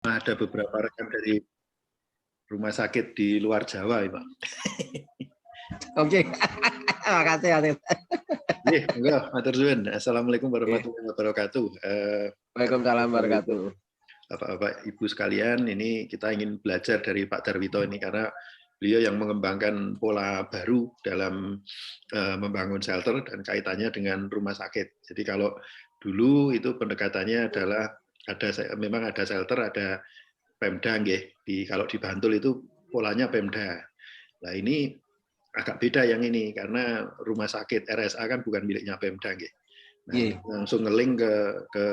Ada beberapa rekan dari rumah sakit di luar Jawa, Pak. Oke, terima kasih Atit. Enggak, matur suwun. Assalamualaikum warahmatullahi wabarakatuh. Waalaikumsalam warahmatullahi wabarakatuh. Bapak-bapak, Ibu sekalian, ini kita ingin belajar dari Pak Darwito ini karena beliau yang mengembangkan pola baru dalam membangun shelter dan kaitannya dengan rumah sakit. Jadi kalau dulu itu pendekatannya adalah memang ada shelter, ada Pemda, kalau di Bantul itu polanya Pemda. Nah ini agak beda yang ini karena rumah sakit RSA kan bukan miliknya Pemda, nah, langsung ngeling ke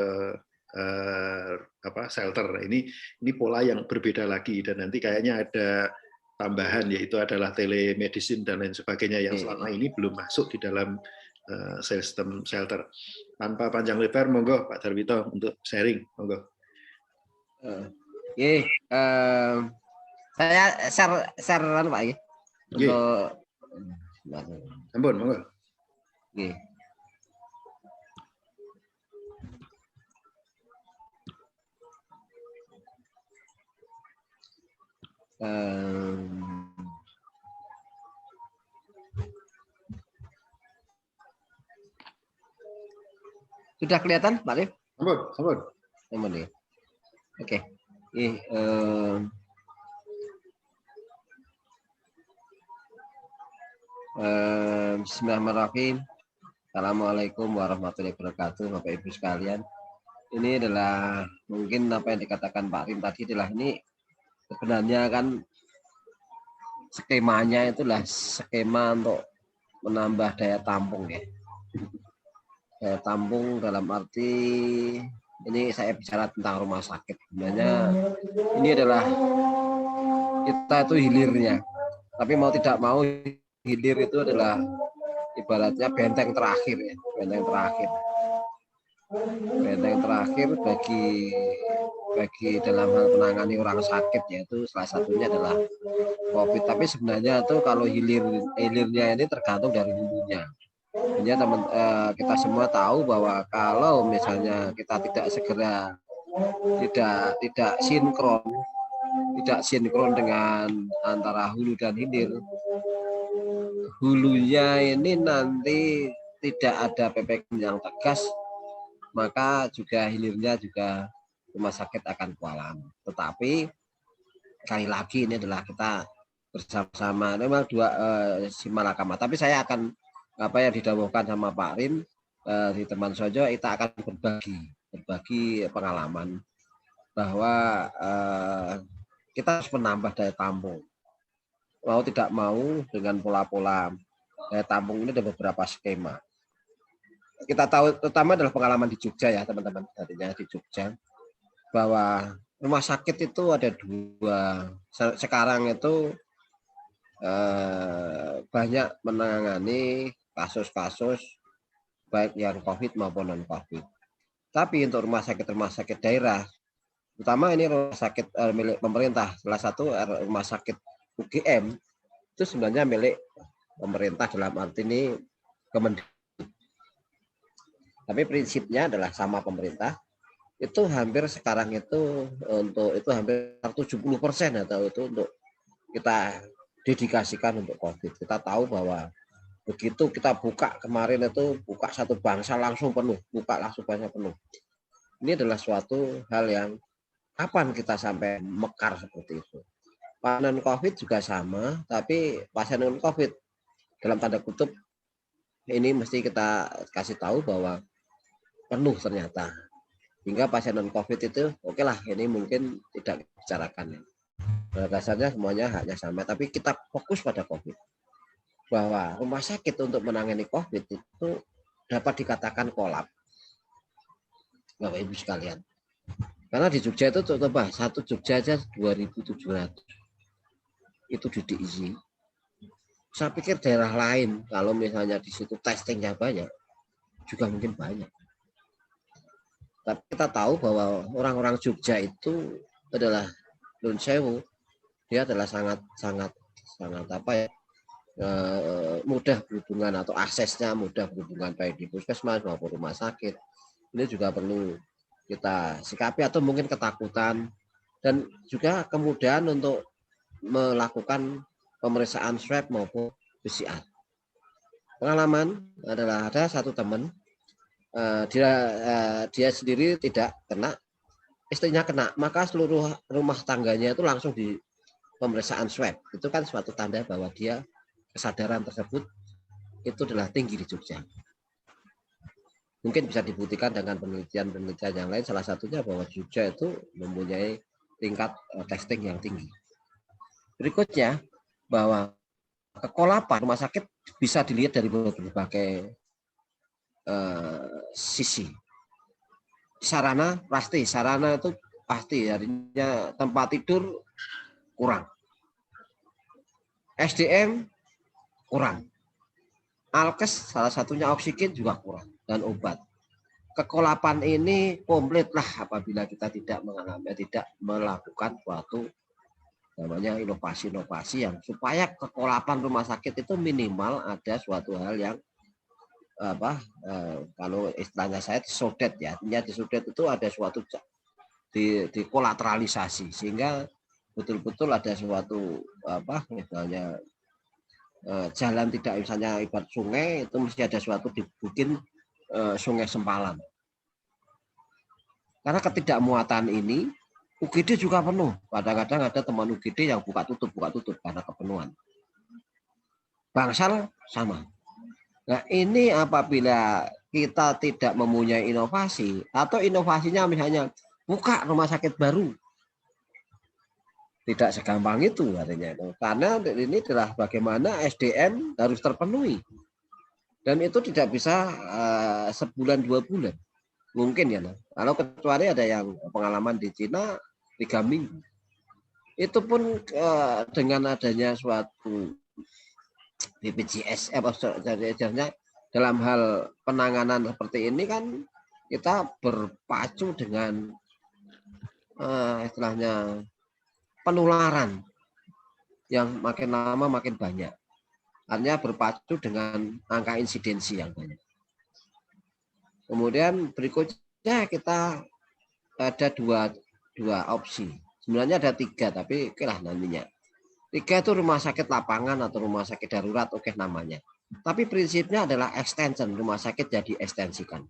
shelter. Ini pola yang berbeda lagi dan nanti kayaknya ada tambahan yaitu adalah telemedicine dan lain sebagainya yang selama ini belum masuk di dalam sistem shelter. Tanpa panjang lebar, monggo Pak Darwito untuk sharing, monggo. Saya share Pak untuk ampun, monggo. Sudah kelihatan Pak Rif? Ampun. Oke. Bismillahirrahmanirrahim. Assalamualaikum warahmatullahi wabarakatuh, Bapak Ibu sekalian. Ini adalah mungkin apa yang dikatakan Pak Rim tadi adalah ini sebenarnya kan skemanya itulah skema untuk menambah daya tampung ya. Daya tampung dalam arti ini saya bicara tentang rumah sakit. Sebenarnya ini adalah kita itu hilirnya. Tapi mau tidak mau hilir itu adalah ibaratnya benteng terakhir ya, benteng terakhir bagi dalam hal menangani orang sakit, yaitu salah satunya adalah COVID. Tapi sebenarnya itu kalau hilirnya ini tergantung dari hulunya. Hanya kita semua tahu bahwa kalau misalnya kita tidak segera tidak sinkron dengan antara hulu dan hilir, hulunya ini nanti tidak ada PPKM yang tegas, maka juga hilirnya juga rumah sakit akan kewalahan. Tetapi sekali lagi ini adalah kita bersama-sama, memang dua simalakama. Tapi saya akan apa yang didawuhkan sama Pak Rim di teman Sojo, kita akan berbagi pengalaman bahwa kita harus menambah daya tampung. Mau tidak mau dengan pola-pola daya tampung ini ada beberapa skema. Kita tahu terutama adalah pengalaman di Jogja ya teman-teman, artinya di Jogja bahwa rumah sakit itu ada dua. Sekarang itu banyak menangani kasus-kasus baik yang COVID maupun non COVID. Tapi untuk rumah sakit daerah, terutama ini rumah sakit milik pemerintah, salah satu rumah sakit UGM itu sebenarnya milik pemerintah dalam arti ini Kemendikbud. Tapi prinsipnya adalah sama pemerintah. Itu hampir sekarang itu hampir 70% atau itu untuk kita dedikasikan untuk COVID. Kita tahu bahwa begitu kita buka kemarin itu buka satu bangsa langsung penuh, Ini adalah suatu hal yang kapan kita sampai mekar seperti itu. Pasien COVID juga sama, tapi pasien non COVID dalam tanda kutip ini mesti kita kasih tahu bahwa penuh ternyata. Hingga pasien non COVID itu oke lah, ini mungkin tidak dibicarakan. Pada dasarnya semuanya haknya sama, tapi kita fokus pada COVID. Bahwa rumah sakit untuk menangani COVID itu dapat dikatakan kolap, Bapak Ibu sekalian. Karena di Jogja itu coba satu Jogja aja 2.700 itu di DIY. Saya pikir daerah lain kalau misalnya di situ testingnya banyak juga mungkin banyak. Tapi kita tahu bahwa orang-orang Jogja itu adalah Nun Sewu, dia adalah sangat apa ya, mudah berhubungan atau aksesnya mudah berhubungan baik di puskesmas maupun rumah sakit. Ini juga perlu kita sikapi atau mungkin ketakutan dan juga kemudahan untuk melakukan pemeriksaan swab maupun PCR. Pengalaman adalah ada satu teman, dia sendiri tidak kena, istrinya kena, maka seluruh rumah tangganya itu langsung di pemeriksaan swab. Itu kan suatu tanda bahwa dia kesadaran tersebut itu adalah tinggi di Jogja. Mungkin bisa dibuktikan dengan penelitian-penelitian yang lain, salah satunya bahwa Jogja itu mempunyai tingkat testing yang tinggi. Berikutnya, bahwa kekolapan rumah sakit bisa dilihat dari berbagai sisi. Sarana itu pasti, artinya tempat tidur kurang, SDM kurang, alkes salah satunya oksigen juga kurang, dan obat. Kekolapan ini komplit lah apabila kita tidak melakukan suatu namanya inovasi-inovasi yang supaya kekolapan rumah sakit itu minimal ada suatu hal yang kalau istilahnya saya disodet ya, artinya disodet itu ada suatu dikolateralisasi sehingga betul-betul ada suatu misalnya jalan tidak, misalnya ibarat sungai itu mesti ada suatu dibikin sungai sempalan. Karena ketidakmuatan ini UGD juga penuh. Kadang-kadang ada teman UGD yang buka tutup karena kepenuhan. Bangsal sama. Nah, ini apabila kita tidak mempunyai inovasi atau inovasinya misalnya buka rumah sakit baru. Tidak segampang itu artinya itu. Karena ini adalah bagaimana SDM harus terpenuhi. Dan itu tidak bisa sebulan 2 bulan. Mungkin ya. Kalau kecuali ada yang pengalaman di Cina 3 minggu. Itu pun dengan adanya suatu BPJS dalam hal penanganan seperti ini kan kita berpacu dengan istilahnya penularan yang makin lama makin banyak. Artinya berpacu dengan angka insidensi yang banyak. Kemudian berikutnya kita ada dua opsi. Sebenarnya ada 3, tapi oke lah nantinya. 3 itu rumah sakit lapangan atau rumah sakit darurat, oke namanya. Tapi prinsipnya adalah extension, rumah sakit jadi ekstensikan.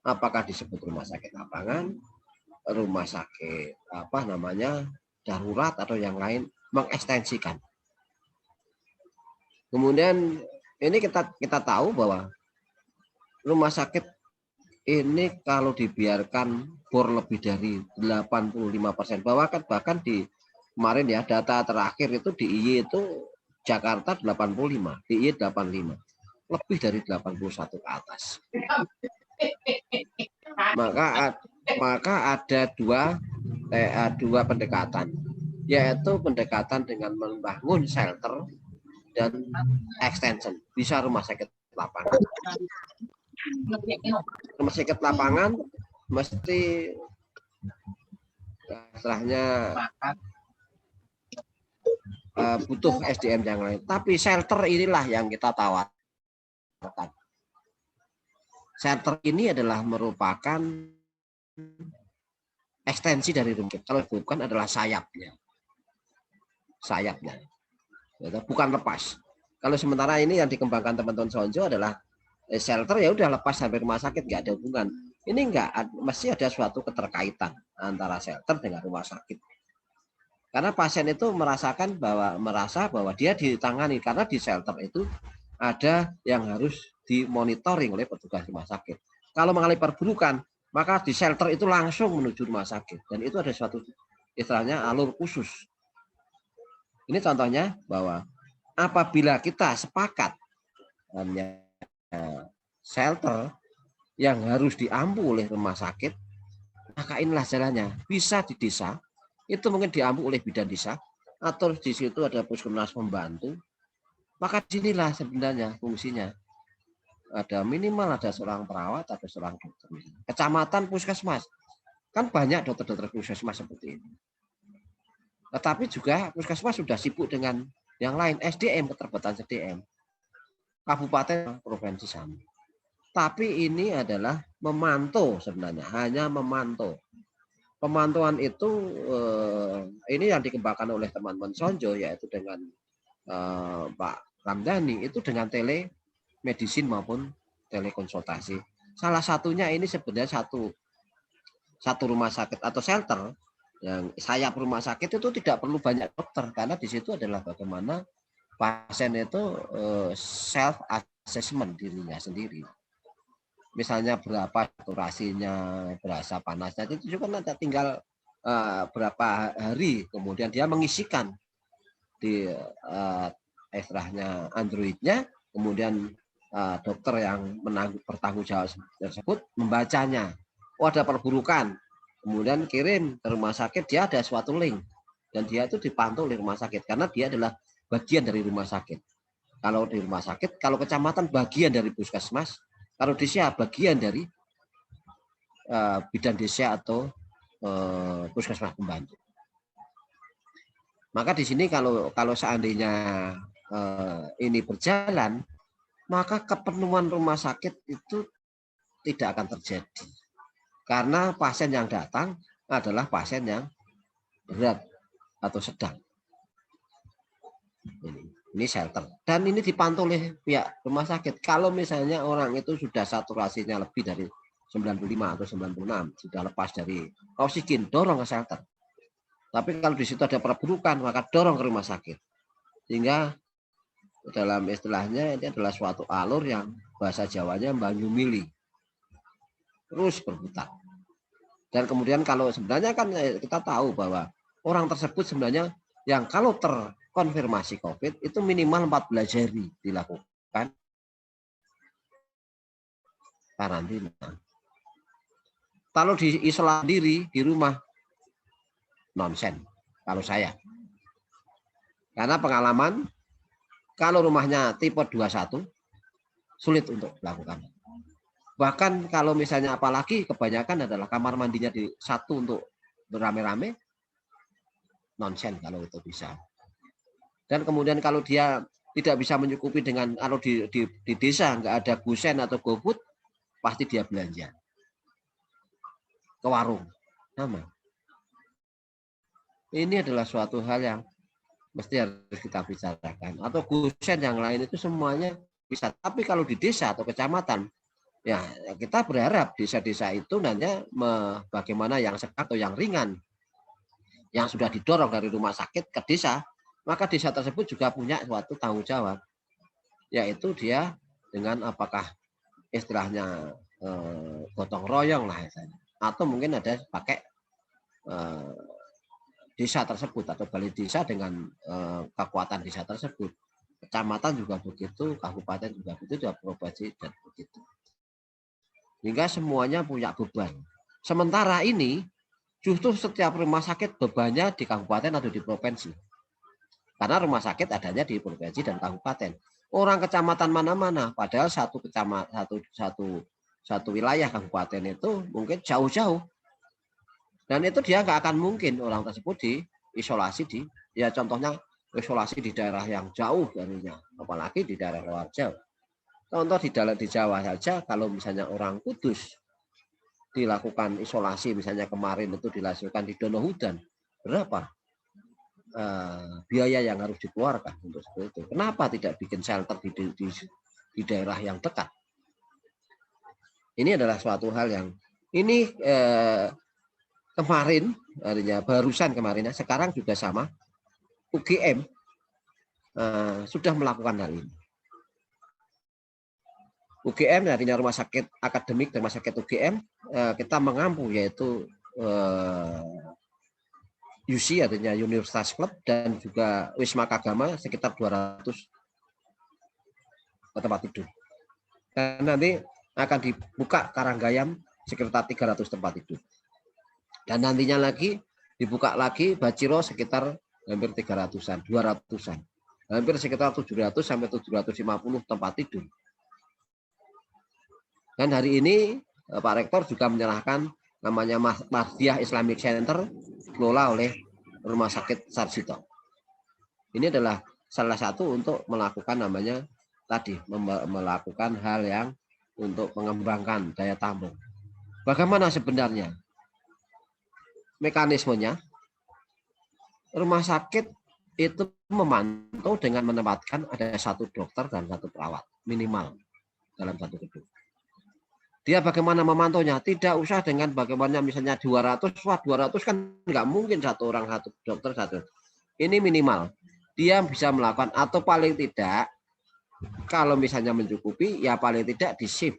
Apakah disebut rumah sakit lapangan, rumah sakit darurat atau yang lain, mengekstensikan. Kemudian ini kita tahu bahwa rumah sakit ini kalau dibiarkan bor lebih dari 85%, bahkan di kemarin ya data terakhir itu di IY itu Jakarta 85, di IY 85, lebih dari 81 ke atas. Maka ada dua pendekatan, yaitu pendekatan dengan membangun shelter dan extension. Bisa rumah sakit lapangan. Rumah sakit lapangan mesti istilahnya butuh SDM yang lain. Tapi shelter inilah yang kita tawarkan. Shelter ini adalah merupakan ekstensi dari rumah sakit. Kalau bukan adalah sayapnya. Bukan lepas. Kalau sementara ini yang dikembangkan teman-teman Sonjo adalah shelter, ya udah lepas sampai rumah sakit, nggak ada hubungan. Ini mesti ada suatu keterkaitan antara shelter dengan rumah sakit. Karena pasien itu merasa bahwa dia ditangani, karena di shelter itu ada yang harus dimonitoring oleh petugas rumah sakit. Kalau mengalami perburukan, maka di shelter itu langsung menuju rumah sakit, dan itu ada suatu istilahnya alur khusus. Ini contohnya bahwa apabila kita sepakat hanya shelter yang harus diampu oleh rumah sakit, maka inilah jalannya. Bisa di desa, itu mungkin diampu oleh bidan desa, atau di situ ada puskesmas membantu. Maka disinilah sebenarnya fungsinya. Ada minimal ada seorang perawat, ada seorang dokter. Kecamatan puskesmas, kan banyak dokter-dokter puskesmas seperti ini. Tetapi juga puskesmas sudah sibuk dengan yang lain, SDM, keterbatasan SDM. Kabupaten, provinsi sama. Tapi ini adalah memantau sebenarnya, hanya memantau. pemantauan itu ini yang dikembangkan oleh teman-teman Sonjo, yaitu dengan Pak Ramdhani, itu dengan telemedicine maupun telekonsultasi. Salah satunya ini sebenarnya satu rumah sakit atau shelter yang sayap rumah sakit itu tidak perlu banyak dokter, karena di situ adalah bagaimana pasien itu self assessment dirinya sendiri. Misalnya berapa saturasinya, berasa panasnya, itu juga nanti tinggal berapa hari kemudian dia mengisikan di istilahnya Android-nya, kemudian dokter yang bertanggung jawab tersebut membacanya. Oh, ada perburukan, kemudian kirim ke rumah sakit, dia ada suatu link dan dia itu dipantau oleh rumah sakit karena dia adalah bagian dari rumah sakit. Kalau di rumah sakit, kalau kecamatan bagian dari puskesmas, kalau desa bagian dari bidan desa atau puskesmas pembantu. Maka di sini kalau seandainya ini berjalan, maka kepenuhan rumah sakit itu tidak akan terjadi. Karena pasien yang datang adalah pasien yang berat atau sedang. Ini shelter. Dan ini dipantau oleh pihak rumah sakit. Kalau misalnya orang itu sudah saturasinya lebih dari 95 atau 96, sudah lepas dari oksigen, dorong ke shelter. Tapi kalau di situ ada perburukan, maka dorong ke rumah sakit. Sehingga dalam istilahnya ini adalah suatu alur yang bahasa Jawanya banyu mili. Terus berputar. Dan kemudian kalau sebenarnya kan kita tahu bahwa orang tersebut sebenarnya yang kalau terkonfirmasi COVID itu minimal 14 hari dilakukan karantina. Kalau diisolasi diri di rumah, nonsen kalau saya. Karena pengalaman, kalau rumahnya tipe 21, sulit untuk dilakukan. Bahkan kalau misalnya apalagi kebanyakan adalah kamar mandinya di satu untuk beramai-ramai, nonsen kalau itu bisa. Dan kemudian kalau dia tidak bisa mencukupi dengan, kalau di desa nggak ada gusen atau GoFood, pasti dia belanja ke warung. Sama. Ini adalah suatu hal yang mesti harus kita bicarakan. Atau gusen yang lain itu semuanya bisa. Tapi kalau di desa atau kecamatan, ya kita berharap desa-desa itu nanti bagaimana yang sedang atau yang ringan, yang sudah didorong dari rumah sakit ke desa, maka desa tersebut juga punya suatu tanggung jawab, yaitu dia dengan apakah istilahnya gotong royong lah, atau mungkin ada pakai desa tersebut atau balai desa dengan kekuatan desa tersebut. Kecamatan juga begitu, kabupaten juga begitu, provinsi dan begitu. Hingga semuanya punya beban. Sementara ini justru setiap rumah sakit bebannya di kabupaten atau di provinsi. Karena rumah sakit adanya di provinsi dan kabupaten. Orang kecamatan mana-mana, padahal satu wilayah kabupaten itu mungkin jauh-jauh. Dan itu dia nggak akan mungkin orang tersebut diisolasi ya contohnya isolasi di daerah yang jauh darinya, apalagi di daerah luar Jawa. Contoh di Jawa saja, kalau misalnya orang Kudus dilakukan isolasi, misalnya kemarin itu dilakukan di Donohudan, berapa biaya yang harus dikeluarkan untuk seperti itu? Kenapa tidak bikin shelter di daerah yang dekat? Ini adalah suatu hal yang ini kemarin, artinya barusan kemarin, sekarang juga sama, UGM sudah melakukan hal ini. UGM artinya Rumah Sakit Akademik dan Rumah Sakit UGM, kita mengampu yaitu UC artinya Universitas Club dan juga Wisma Kagama sekitar 200 tempat tidur. Dan nanti akan dibuka Karanggayam sekitar 300 tempat tidur. Dan nantinya lagi dibuka lagi Baciro sekitar hampir 300-an, 200-an. Hampir sekitar 700 sampai 750 tempat tidur. Dan hari ini Pak Rektor juga menyerahkan namanya Mahdiah Islamic Center dikelola oleh Rumah Sakit Sarjito. Ini adalah salah satu untuk melakukan namanya tadi melakukan hal yang untuk mengembangkan daya tampung. Bagaimana sebenarnya mekanismenya, rumah sakit itu memantau dengan menempatkan ada satu dokter dan satu perawat minimal dalam satu gedung. Dia bagaimana memantaunya? Tidak usah dengan bagaimana misalnya 200, wah 200 kan nggak mungkin satu orang satu dokter satu. Ini minimal. Dia bisa melakukan atau paling tidak kalau misalnya mencukupi ya paling tidak di shift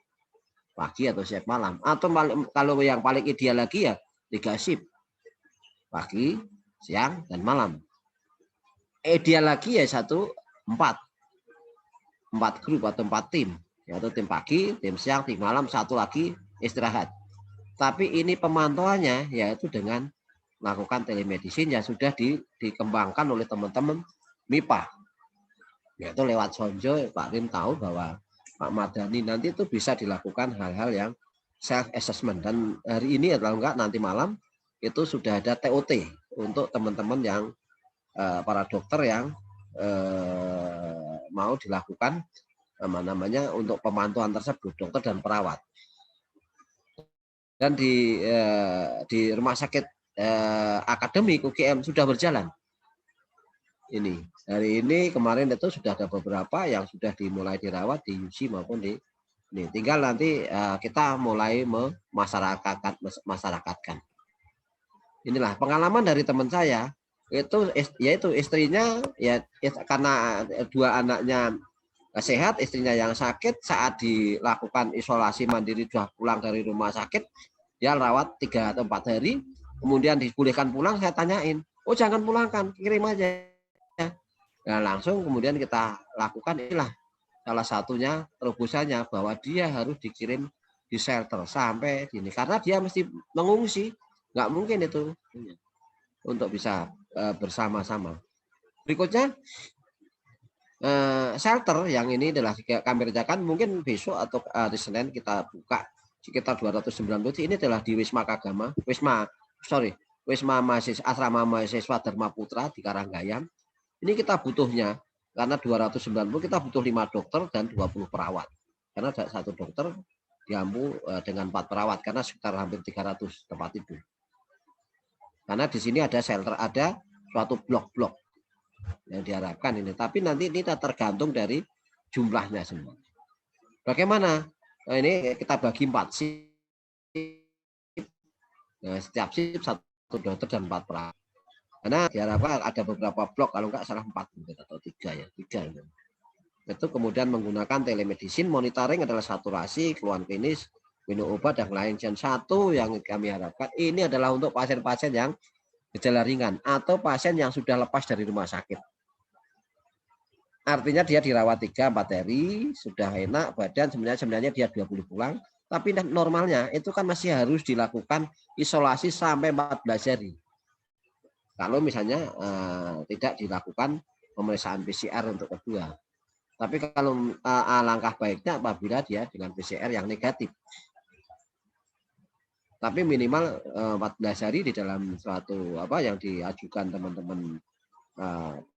pagi atau shift malam atau kalau yang paling ideal lagi ya 3 shift pagi, siang dan malam. Ideal lagi ya 4 grup atau 4 tim, yaitu tim pagi, tim siang, tim malam, satu lagi istirahat. Tapi ini pemantauannya yaitu dengan melakukan telemedicine yang sudah dikembangkan oleh teman-teman MIPA. Yaitu lewat Sonjo, Pak Rim tahu bahwa Pak Madani nanti itu bisa dilakukan hal-hal yang self assessment, dan hari ini atau enggak nanti malam itu sudah ada TOT untuk teman-teman yang para dokter yang mau dilakukan namanya untuk pemantauan tersebut, dokter dan perawat. Dan di rumah sakit akademik UGM sudah berjalan. Ini hari ini kemarin itu sudah ada beberapa yang sudah dimulai dirawat di UC maupun di ini. Tinggal nanti kita mulai masyarakatkan. Inilah pengalaman dari teman saya itu, yaitu istrinya ya karena 2 anaknya sehat, istrinya yang sakit, saat dilakukan isolasi mandiri sudah pulang dari rumah sakit, dia rawat 3 atau 4 hari, kemudian dibolehkan pulang, saya tanyain, oh jangan pulangkan, kirim aja. Nah langsung kemudian kita lakukan, inilah salah satunya terobosannya bahwa dia harus dikirim di shelter sampai ini karena dia mesti mengungsi, nggak mungkin itu untuk bisa bersama-sama. Berikutnya shelter yang ini adalah kami kerjakan mungkin besok atau hari Senin kita buka sekitar 290. Ini adalah di Wisma mahasiswa asrama mahasiswa Dharma Putra di Karanggayam. Ini kita butuhnya karena 290 kita butuh 5 dokter dan 20 perawat. Karena ada 1 dokter diampu dengan 4 perawat karena sekitar hampir 300 tempat tidur. Karena di sini ada shelter, ada suatu blok-blok yang diharapkan ini. Tapi nanti ini tergantung dari jumlahnya semua. Bagaimana? Nah, ini kita bagi 4 shift. Nah, setiap shift 1 dokter dan 4 perawat. Karena diharapkan ada beberapa blok, kalau enggak salah 4 atau 3 ya, 3 itu. Itu kemudian menggunakan telemedicine, monitoring adalah saturasi, keluhan klinis, minum obat dan lain. Dan 1 yang kami harapkan ini adalah untuk pasien-pasien yang gejala ringan atau pasien yang sudah lepas dari rumah sakit. Artinya dia dirawat 3-4 hari, sudah enak badan, sebenarnya dia 2 boleh pulang, tapi normalnya itu kan masih harus dilakukan isolasi sampai 14 hari. Kalau misalnya tidak dilakukan pemeriksaan PCR untuk kedua. Tapi kalau alangkah baiknya apabila dia dengan PCR yang negatif. Tapi minimal 14 hari di dalam suatu yang diajukan teman-teman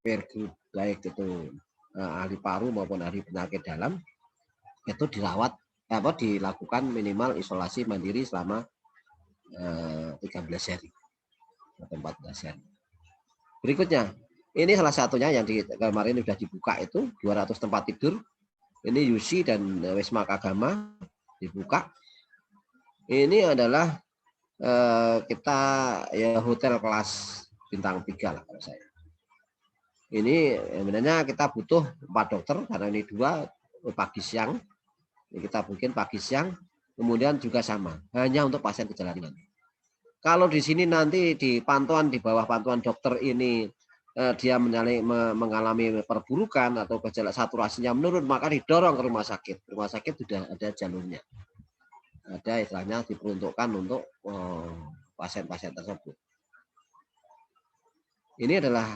peer group, baik itu ahli paru maupun ahli penyakit dalam, itu dilakukan minimal isolasi mandiri selama 13 hari atau 14 hari. Berikutnya, ini salah satunya yang kemarin sudah dibuka itu 200 tempat tidur. Ini UC dan Wisma Kagama dibuka. Ini adalah kita ya hotel kelas bintang 3 lah kalau saya. Ini sebenarnya kita butuh 4 dokter karena ini 2 pagi siang. Ini kita bikin pagi siang, kemudian juga sama, hanya untuk pasien gejala ringan. Kalau di sini nanti di bawah pantauan dokter ini dia mengalami perburukan atau gejala saturasinya menurun, maka didorong ke rumah sakit. Rumah sakit sudah ada jalurnya. Ada istilahnya diperuntukkan untuk pasien-pasien tersebut. Ini adalah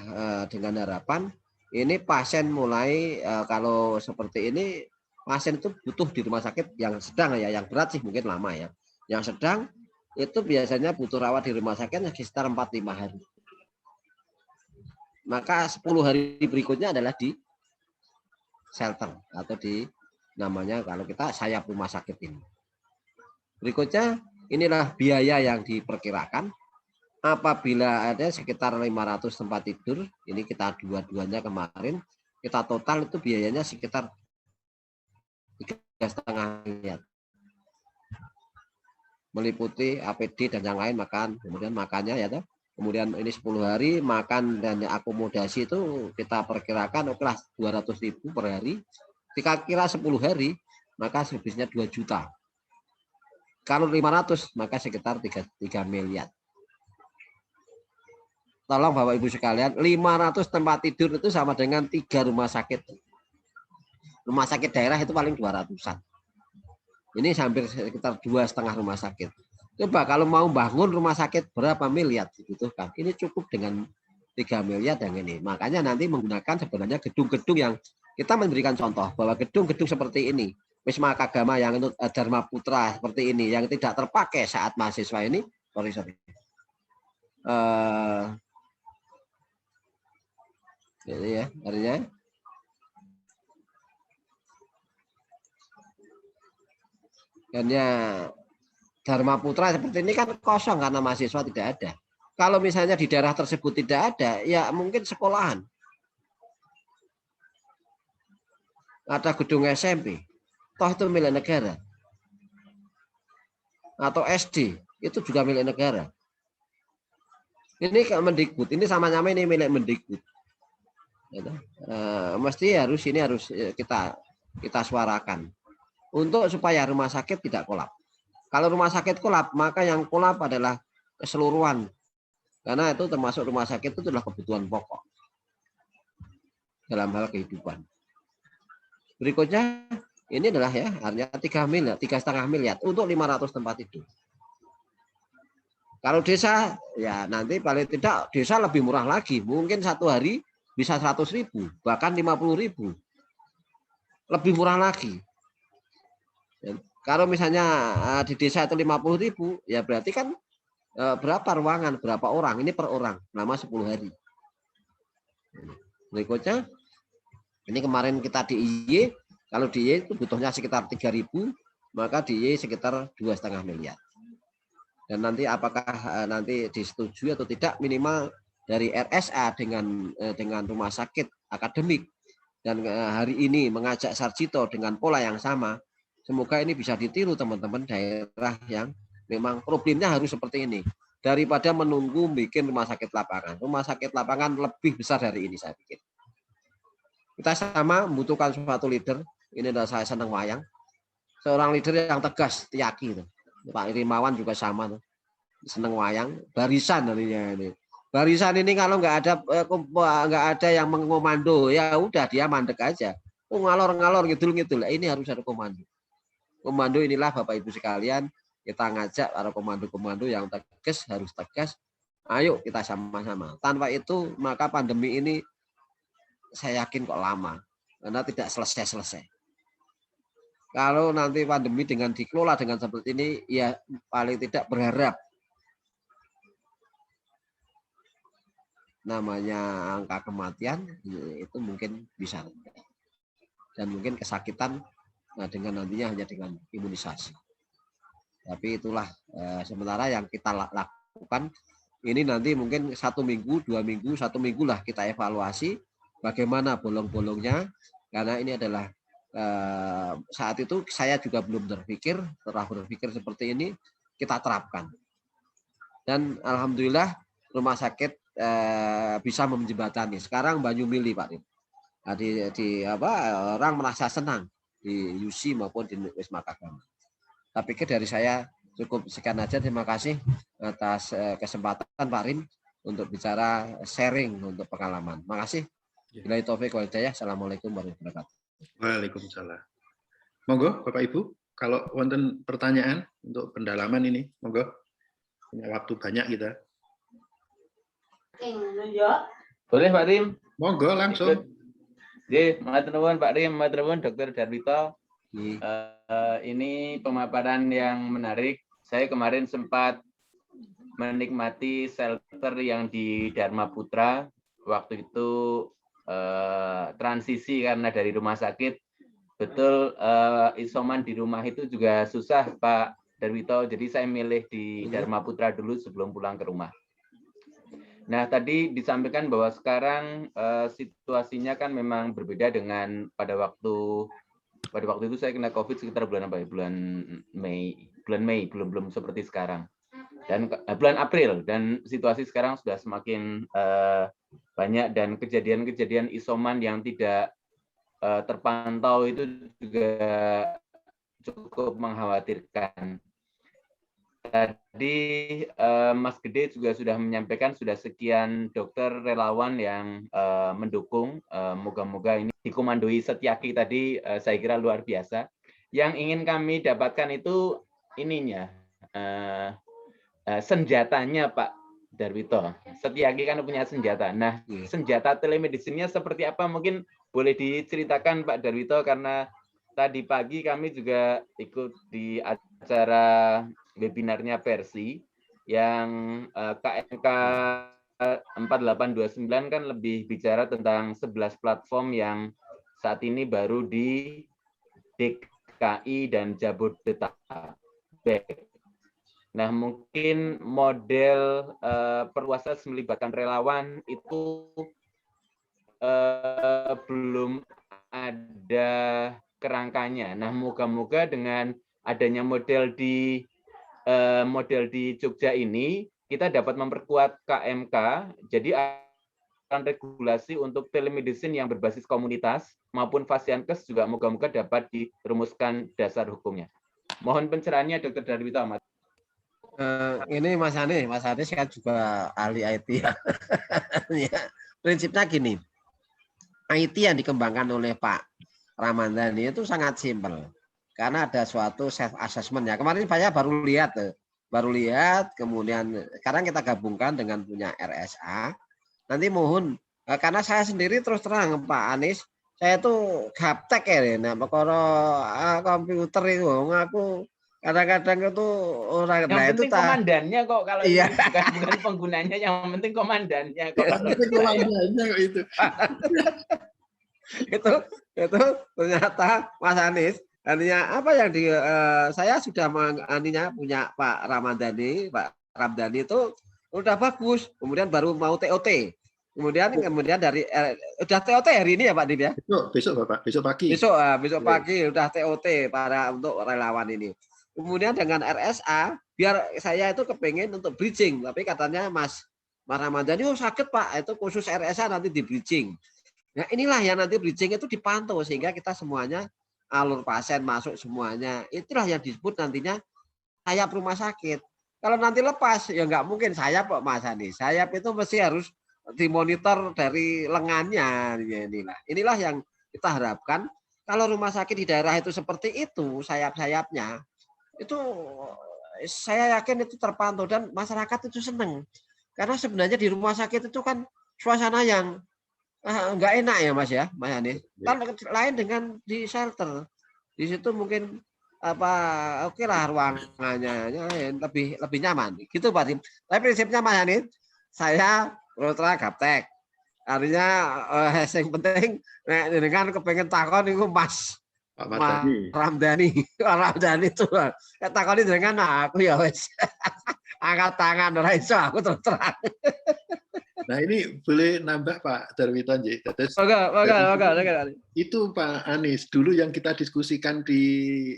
dengan harapan ini pasien mulai kalau seperti ini pasien itu butuh di rumah sakit yang sedang ya, yang berat sih mungkin lama ya. Yang sedang itu biasanya butuh rawat di rumah sakit sekitar 4-5 hari. Maka 10 hari berikutnya adalah di shelter atau di namanya kalau kita sayap rumah sakit ini. Berikutnya inilah biaya yang diperkirakan. apabila ada sekitar 500 tempat tidur, ini kita dua-duanya kemarin, kita total itu biayanya sekitar 3,5 miliar. Meliputi APD dan yang lain, makan, kemudian makannya ya toh. Kemudian ini 10 hari makan dan akomodasi itu kita perkirakan okelah 200.000 per hari. Kita kira 10 hari maka habisnya 2 juta. Kalau 500 maka sekitar 3 miliar. Tolong Bapak Ibu sekalian, 500 tempat tidur itu sama dengan 3 rumah sakit. Rumah sakit daerah itu paling 200-an. Ini hampir sekitar 2,5 rumah sakit. Coba kalau mau bangun rumah sakit berapa miliar dibutuhkan? Ini cukup dengan 3 miliar dan ini. Makanya nanti menggunakan sebenarnya gedung-gedung yang kita memberikan contoh bahwa gedung-gedung seperti ini, Wisma Kagama yang itu Dharma Putra seperti ini yang tidak terpakai saat mahasiswa ini, sorry. Jadi ya, artinya hanya Dharma Putra seperti ini kan kosong karena mahasiswa tidak ada. Kalau misalnya di daerah tersebut tidak ada, ya mungkin sekolahan. Ada gedung SMP, toh itu milik negara. Atau SD, itu juga milik negara. Ini Mendikbud, ini sama-sama ini milik Mendikbud. Mesti harus kita suarakan untuk supaya rumah sakit tidak kolap. Kalau rumah sakit kolap, maka yang kolap adalah keseluruhan. Karena itu termasuk rumah sakit itu adalah kebutuhan pokok dalam hal kehidupan. Berikutnya, ini adalah ya, artinya 3 miliar, 3,5 miliar untuk 500 tempat tidur. Kalau desa, ya nanti paling tidak desa lebih murah lagi. Mungkin satu hari bisa 100.000, bahkan 50.000. Lebih murah lagi. Kalau misalnya di desa itu 50.000, ya berarti kan berapa ruangan, berapa orang? Ini per orang, selama 10 hari. Berikutnya, ini kemarin kita di IY, kalau di IY itu butuhnya sekitar 3.000, maka di IY sekitar 2,5 miliar. Dan nanti apakah nanti disetujui atau tidak, minimal dari RSA dengan rumah sakit akademik dan hari ini mengajak Sarjito dengan pola yang sama. Semoga ini bisa ditiru teman-teman daerah yang memang problemnya harus seperti ini. Daripada menunggu bikin rumah sakit lapangan. Rumah sakit lapangan lebih besar dari ini saya pikir. Kita sama membutuhkan suatu leader. Ini adalah saya senang wayang. Seorang leader yang tegas, tiyaki. Pak Rimawan juga sama. Senang wayang. Barisan artinya ini. Barisan ini kalau nggak ada yang mengomando, ya udah dia mandek aja. Ngalor-ngalor ngidul-ngidul. Ini harus ada komando. Komando inilah Bapak Ibu sekalian, kita ngajak para komando-komando yang tegas, harus tegas. Ayo kita sama-sama. Tanpa itu maka pandemi ini saya yakin kok lama, karena tidak selesai-selesai. Kalau nanti pandemi dengan dikelola dengan seperti ini, ya paling tidak berharap namanya angka kematian itu mungkin bisa, dan mungkin kesakitan dengan nantinya hanya dengan imunisasi. Tapi itulah sementara yang kita lakukan ini nanti mungkin 1 minggu, 2 minggu, 1 minggu lah kita evaluasi bagaimana bolong-bolongnya, karena ini adalah saat itu saya juga belum berpikir, setelah berpikir seperti ini kita terapkan. Dan alhamdulillah rumah sakit bisa menjembatani. Sekarang Banyu Mili Pak Rim. Orang merasa senang di UC maupun di Wisma Kagama. Tapi dari saya cukup sekian aja. Terima kasih atas kesempatan Pak Rim untuk bicara sharing untuk pengalaman. Terima kasih. Billahi taufiq wal hidayah. Assalamualaikum warahmatullahi wabarakatuh. Waalaikumsalam. Monggo Bapak Ibu, kalau wonten pertanyaan untuk pendalaman ini, monggo. Punya waktu banyak kita. Boleh Pak Rim? Monggo langsung. Jadi, matur nuwun Pak Rim, matur nuwun Dr. Darwito. Ini pemaparan yang menarik. Saya kemarin sempat menikmati shelter yang di Dharma Putra. Waktu itu transisi karena dari rumah sakit. Betul, isoman di rumah itu juga susah Pak Darwito. Jadi saya milih di Dharma Putra dulu sebelum pulang ke rumah. Nah, tadi disampaikan bahwa sekarang situasinya kan memang berbeda dengan pada waktu itu saya kena COVID sekitar bulan apa ya? Bulan Mei, belum seperti sekarang. Dan bulan April, dan situasi sekarang sudah semakin banyak, dan kejadian-kejadian isoman yang tidak terpantau itu juga cukup mengkhawatirkan. Tadi Mas Gede juga sudah menyampaikan sudah sekian dokter relawan yang mendukung. Moga-moga ini dikomandoi Setyaki tadi, saya kira luar biasa. Yang ingin kami dapatkan itu ininya, senjatanya Pak Darwito. Setyaki kan punya senjata. Nah, senjata telemedicine-nya seperti apa? Mungkin boleh diceritakan Pak Darwito, karena tadi pagi kami juga ikut di acara webinarnya Persi yang KMK 4829 kan lebih bicara tentang 11 platform yang saat ini baru di DKI dan Jabodetabek. Nah, mungkin model perluasan melibatkan relawan itu belum ada kerangkanya. Nah, moga-moga dengan adanya model di Jogja ini, kita dapat memperkuat KMK, jadi akan regulasi untuk telemedicine yang berbasis komunitas maupun Fasiankes juga moga-moga dapat dirumuskan dasar hukumnya. Mohon pencerahannya Dr. Darwito Ahmad. Ini Mas Anies kan juga ahli IT ya. Ya, prinsipnya gini, IT yang dikembangkan oleh Pak Ramadhani itu sangat simpel. Karena ada suatu self assessment ya. Kemarin saya baru lihat, kemudian sekarang kita gabungkan dengan punya RSA. Nanti mohon, karena saya sendiri terus terang Pak Anies, saya tuh gaptek ya, nah perkara komputer itu aku kadang-kadang itu orang, yang nah penting itu komandannya kok, kalau iya. ini bukan penggunanya, yang penting komandannya kok. Yang penting komandannya kok itu. itu ternyata Mas Anies, artinya apa yang saya sudah punya Pak Ramdhani itu udah bagus, kemudian baru mau TOT, kemudian dari udah TOT hari ini ya Pak Din ya, besok Bapak, besok pagi pagi udah TOT untuk relawan ini. Kemudian dengan RSA, biar saya itu kepengen untuk bridging, tapi katanya Mas Ramadhani, sakit Pak, itu khusus RSA nanti di bridging. Nah, inilah yang nanti bridging itu dipantau sehingga kita semuanya alur pasien masuk semuanya. Itulah yang disebut nantinya sayap rumah sakit. Kalau nanti lepas ya nggak mungkin sayap Pak Mas Anies. Sayap itu mesti harus dimonitor dari lengannya. Inilah yang kita harapkan. Kalau rumah sakit di daerah itu seperti itu sayap-sayapnya, itu saya yakin itu terpantau dan masyarakat itu senang. Karena sebenarnya di rumah sakit itu kan suasana yang enggak enak ya Mas Anies. Kan lain dengan di shelter. Di situ mungkin oke lah ruangannya lebih nyaman. Gitu Pak Tim. Tapi prinsipnya Mas Anies, saya ultra gaptek. Artinya yang penting dengan kepengen takon itu Mas Ramdhani itu takoni dengan aku ya wes angkat tangan ora iso aku terus terang. Nah, ini boleh nambah Pak Darwito. Itu Pak Anies dulu yang kita diskusikan di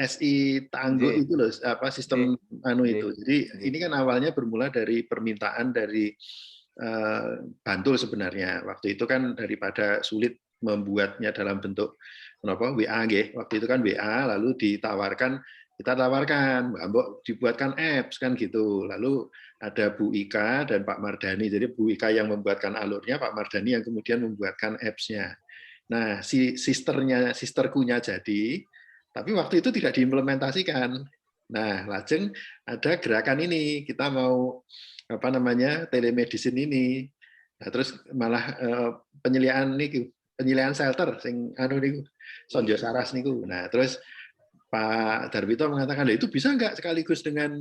SI Tangguh itu loh, sistem itu. Jadi ini kan awalnya bermula dari permintaan dari Bantul sebenarnya. Waktu itu kan daripada sulit membuatnya dalam bentuk WA, waktu itu kan WA, lalu kita tawarkan, Mbak, dibuatkan apps kan gitu. Lalu ada Bu Ika dan Pak Mardhani. Jadi Bu Ika yang membuatkan alurnya, Pak Mardhani yang kemudian membuatkan apps-nya. Nah, si sisterkunya jadi, tapi waktu itu tidak diimplementasikan. Nah, lajeng ada gerakan ini, kita mau telemedicine ini. Nah, terus malah penyeliaan shelter sing niku Sonjo Saras niku. Nah, terus Pak Darwito mengatakan, itu bisa nggak sekaligus dengan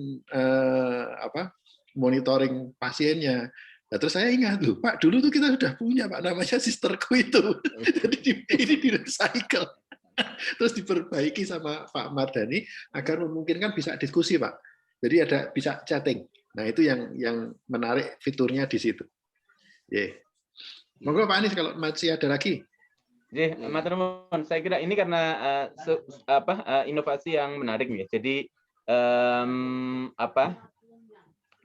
monitoring pasiennya. Nah, terus saya ingat, loh Pak, dulu tuh kita sudah punya Pak, namanya sisterku itu. Jadi ini di recycle. Terus diperbaiki sama Pak Mardhani agar memungkinkan bisa diskusi Pak. Jadi bisa chatting. Nah, itu yang menarik fiturnya di situ. Monggo Pak Anies kalau masih ada lagi. Matur nuwun. Saya kira ini karena inovasi yang menarik ya. Jadi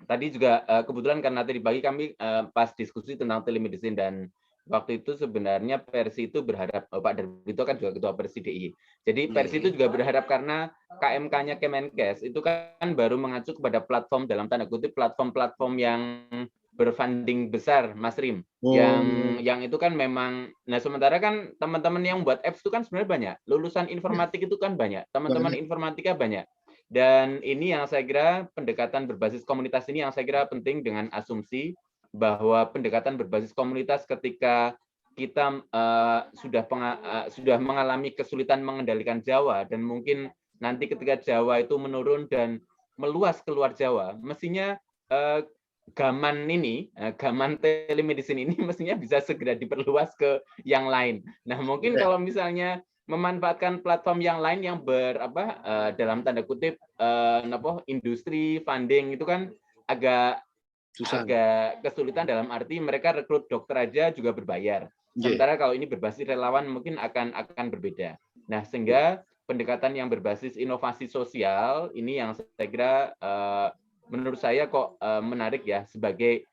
tadi juga kebetulan karena tadi pagi kami pas diskusi tentang telemedicine dan waktu itu sebenarnya Persi itu berharap Pak Darwito kan juga ketua Persi DI. Jadi Persi itu juga berharap karena KMK-nya Kemenkes itu kan baru mengacu kepada platform dalam tanda kutip platform-platform yang berfunding besar, Mas Rim. Yang itu kan memang, nah sementara kan teman-teman yang buat apps itu kan sebenarnya banyak. Lulusan informatik itu kan banyak. Teman-teman informatika banyak. Dan ini yang saya kira pendekatan berbasis komunitas ini yang saya kira penting dengan asumsi bahwa pendekatan berbasis komunitas ketika kita sudah mengalami kesulitan mengendalikan Jawa dan mungkin nanti ketika Jawa itu menurun dan meluas keluar Jawa, mestinya gaman telemedicine ini mestinya bisa segera diperluas ke yang lain. Nah, mungkin kalau misalnya memanfaatkan platform yang lain yang dalam tanda kutip industri funding itu kan agak kesulitan dalam arti mereka rekrut dokter aja juga berbayar. Sementara kalau ini berbasis relawan mungkin akan berbeda. Nah, sehingga pendekatan yang berbasis inovasi sosial ini yang saya kira menurut saya kok menarik ya sebagai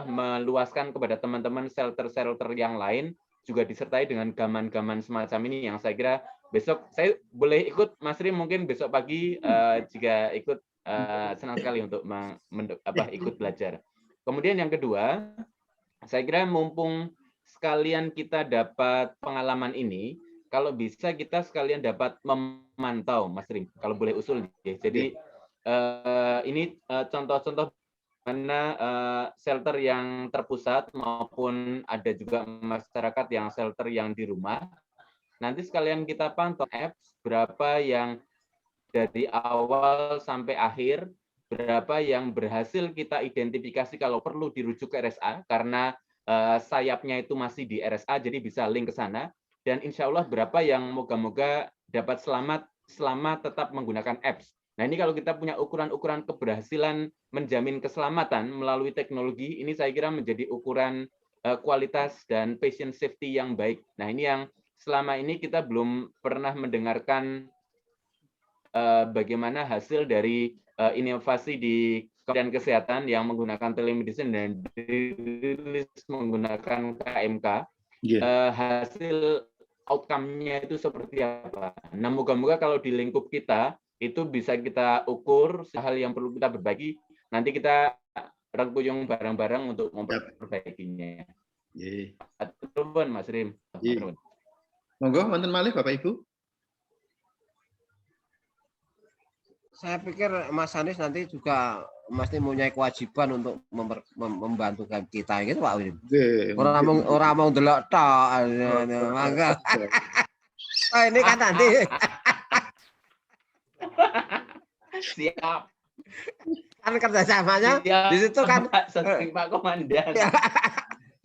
meluaskan kepada teman-teman shelter-shelter yang lain juga disertai dengan gaman-gaman semacam ini yang saya kira besok saya boleh ikut Mas Rim mungkin besok pagi jika ikut senang sekali untuk ikut belajar. Kemudian yang kedua, saya kira mumpung sekalian kita dapat pengalaman ini, kalau bisa kita sekalian dapat memantau Mas Rim, kalau boleh usul. Jadi ini contoh-contoh mana shelter yang terpusat maupun ada juga masyarakat yang shelter yang di rumah. Nanti sekalian kita pantau apps berapa yang dari awal sampai akhir, berapa yang berhasil kita identifikasi kalau perlu dirujuk ke RSA karena sayapnya itu masih di RSA jadi bisa link ke sana, dan insya Allah berapa yang moga-moga dapat selamat selama tetap menggunakan apps. Nah, ini kalau kita punya ukuran-ukuran keberhasilan menjamin keselamatan melalui teknologi, ini saya kira menjadi ukuran kualitas dan patient safety yang baik. Nah, ini yang selama ini kita belum pernah mendengarkan bagaimana hasil dari inovasi di Kementerian Kesehatan yang menggunakan telemedicine dan dirilis menggunakan KMK. Hasil outcome-nya itu seperti apa. Nah, moga-moga kalau di lingkup kita itu bisa kita ukur hal yang perlu kita berbagi. Nanti kita rangkuyung bareng-bareng untuk memperbaikinya. Terima Mas Rim. Monggo, wonten malih Bapak Ibu. Saya pikir Mas Anies nanti juga mesti mempunyai kewajiban untuk membantu kita gitu Pak Wim. Orang mau delok tok. Mangga. Oh, ini kan nanti. Siap. Kan kerjasamanya di situ kan Pak Komandan.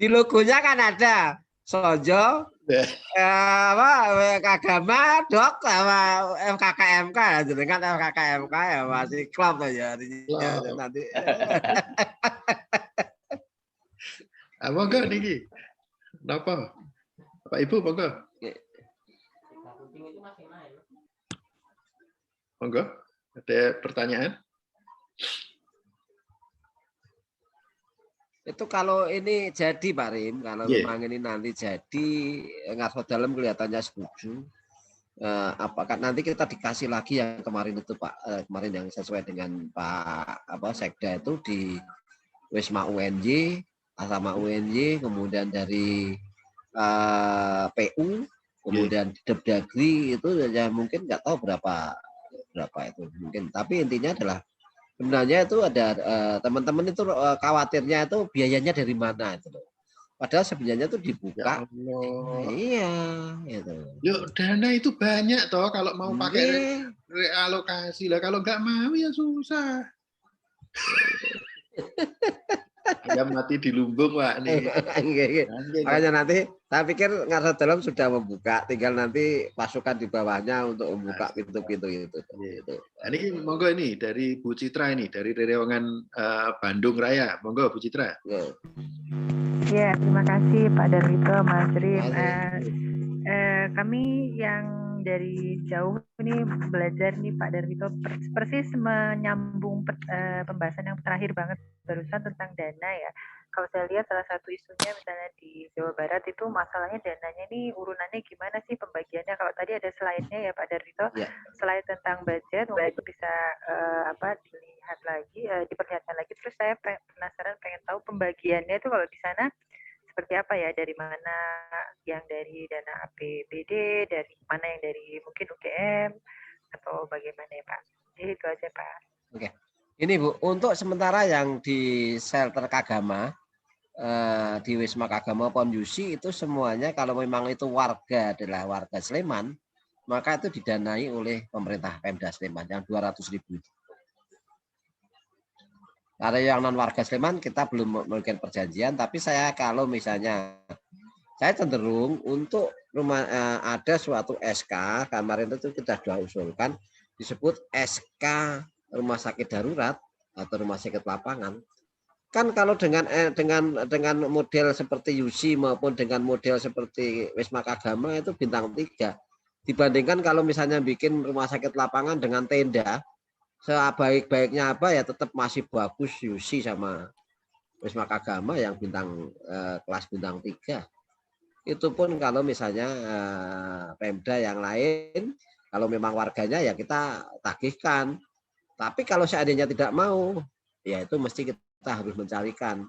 Di logonya kan ada Sojo, Kagama, Dok, sama FKKMK, jadi kan FKKMK ya masih klub aja nanti. Monggo niki. Napa? Bapak Ibu monggo. Monggo. Ada pertanyaan? Itu kalau ini jadi Pak Rim, kalau memang ini nanti jadi Ngarso Dalam kelihatannya setuju. Apakah nanti kita dikasih lagi yang kemarin itu Pak, kemarin yang sesuai dengan Pak Sekda itu di Wisma UNJ, Asrama UNJ, kemudian dari PU, kemudian Depdagri itu ya mungkin nggak tahu berapa itu mungkin, tapi intinya adalah sebenarnya itu ada teman-teman itu khawatirnya itu biayanya dari mana itu loh. Padahal sebenarnya itu dibuka. Iya, gitu. Yuk, dana itu banyak toh kalau mau pakai realokasi lah, kalau nggak mau ya susah. Ayam mati di lumbung, Pak. Nih. Makanya nanti saya pikir Ngarsa Dalam sudah membuka, tinggal nanti pasukan di bawahnya untuk membuka pintu-pintu itu. Ini monggo ini dari Bu Citra ini, dari Rerewangan Bandung Raya. Monggo Bu Citra. Ya, terima kasih Pak Darwito, Mas Rim. Kami yang dari jauh ini belajar nih Pak Darwito persis menyambung pembahasan yang terakhir banget barusan tentang dana ya. Kalau saya lihat salah satu isunya misalnya di Jawa Barat itu masalahnya dananya ini urunannya gimana sih pembagiannya. Kalau tadi ada slide-nya ya Pak Darwito, slide tentang budget mungkin bisa dilihat lagi, diperlihatkan lagi. Terus saya penasaran pengen tahu pembagiannya itu kalau di sana seperti apa ya, dari mana yang dari dana APBD, dari mana yang dari mungkin UGM atau bagaimana ya Pak? Jadi itu aja Pak. Oke. Ini Bu, untuk sementara yang di shelter Kagama, di Wisma Kagama Ponyusi itu semuanya kalau memang itu warga adalah warga Sleman, maka itu didanai oleh pemerintah Pemda Sleman yang 200.000. Karena yang non warga Sleman kita belum melakukan perjanjian, tapi saya kalau misalnya saya cenderung untuk rumah ada suatu SK kemarin itu kita sudah usulkan disebut SK rumah sakit darurat atau rumah sakit lapangan. Kan kalau dengan model seperti UC maupun dengan model seperti Wisma Kagama itu bintang 3. Dibandingkan kalau misalnya bikin rumah sakit lapangan dengan tenda, sebaik-baiknya apa ya tetap masih bagus UC sama Wisma Kagama yang bintang kelas bintang 3. Itu pun kalau misalnya Pemda yang lain, kalau memang warganya ya kita tagihkan. Tapi kalau seandainya tidak mau, ya itu mesti kita harus mencarikan.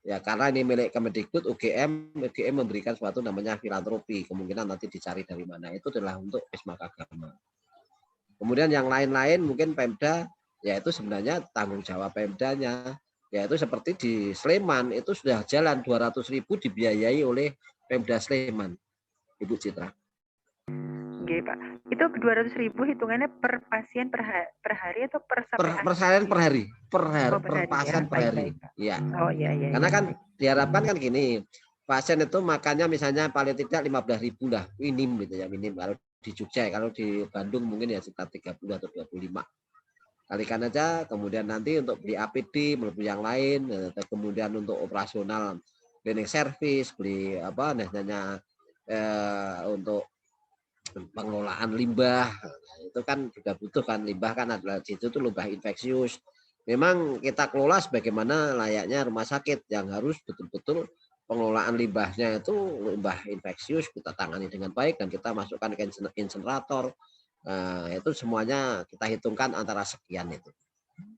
Ya karena ini milik Kemendikbud, UGM memberikan suatu namanya filantropi. Kemungkinan nanti dicari dari mana. Itu adalah untuk Wisma Kagama. Kemudian yang lain-lain mungkin Pemda, ya itu sebenarnya tanggung jawab Pemdanya. Yaitu seperti di Sleman, itu sudah jalan 200.000 dibiayai oleh Pemda Sleman, Ibu Citra. Oke Pak, itu 200.000 hitungannya per pasien per hari atau per pasien per hari? Per pasien per hari. Iya. Oh iya. Karena kan diharapkan kan gini, pasien itu makannya misalnya paling tidak 15.000 lah, minim gitu ya, minim. Kalau di Jogja, kalau di Bandung mungkin ya sekitar 30 atau 25. Kalikan aja, kemudian nanti untuk beli APD, beli yang lain, kemudian untuk operasional cleaning service, beli apa namanya untuk pengelolaan limbah, itu kan juga butuh kan, limbah kan adalah itu tuh limbah infeksius. Memang kita kelola sebagaimana layaknya rumah sakit yang harus betul-betul pengelolaan limbahnya itu limbah infeksius kita tangani dengan baik dan kita masukkan ke insenerator. Itu semuanya kita hitungkan antara sekian itu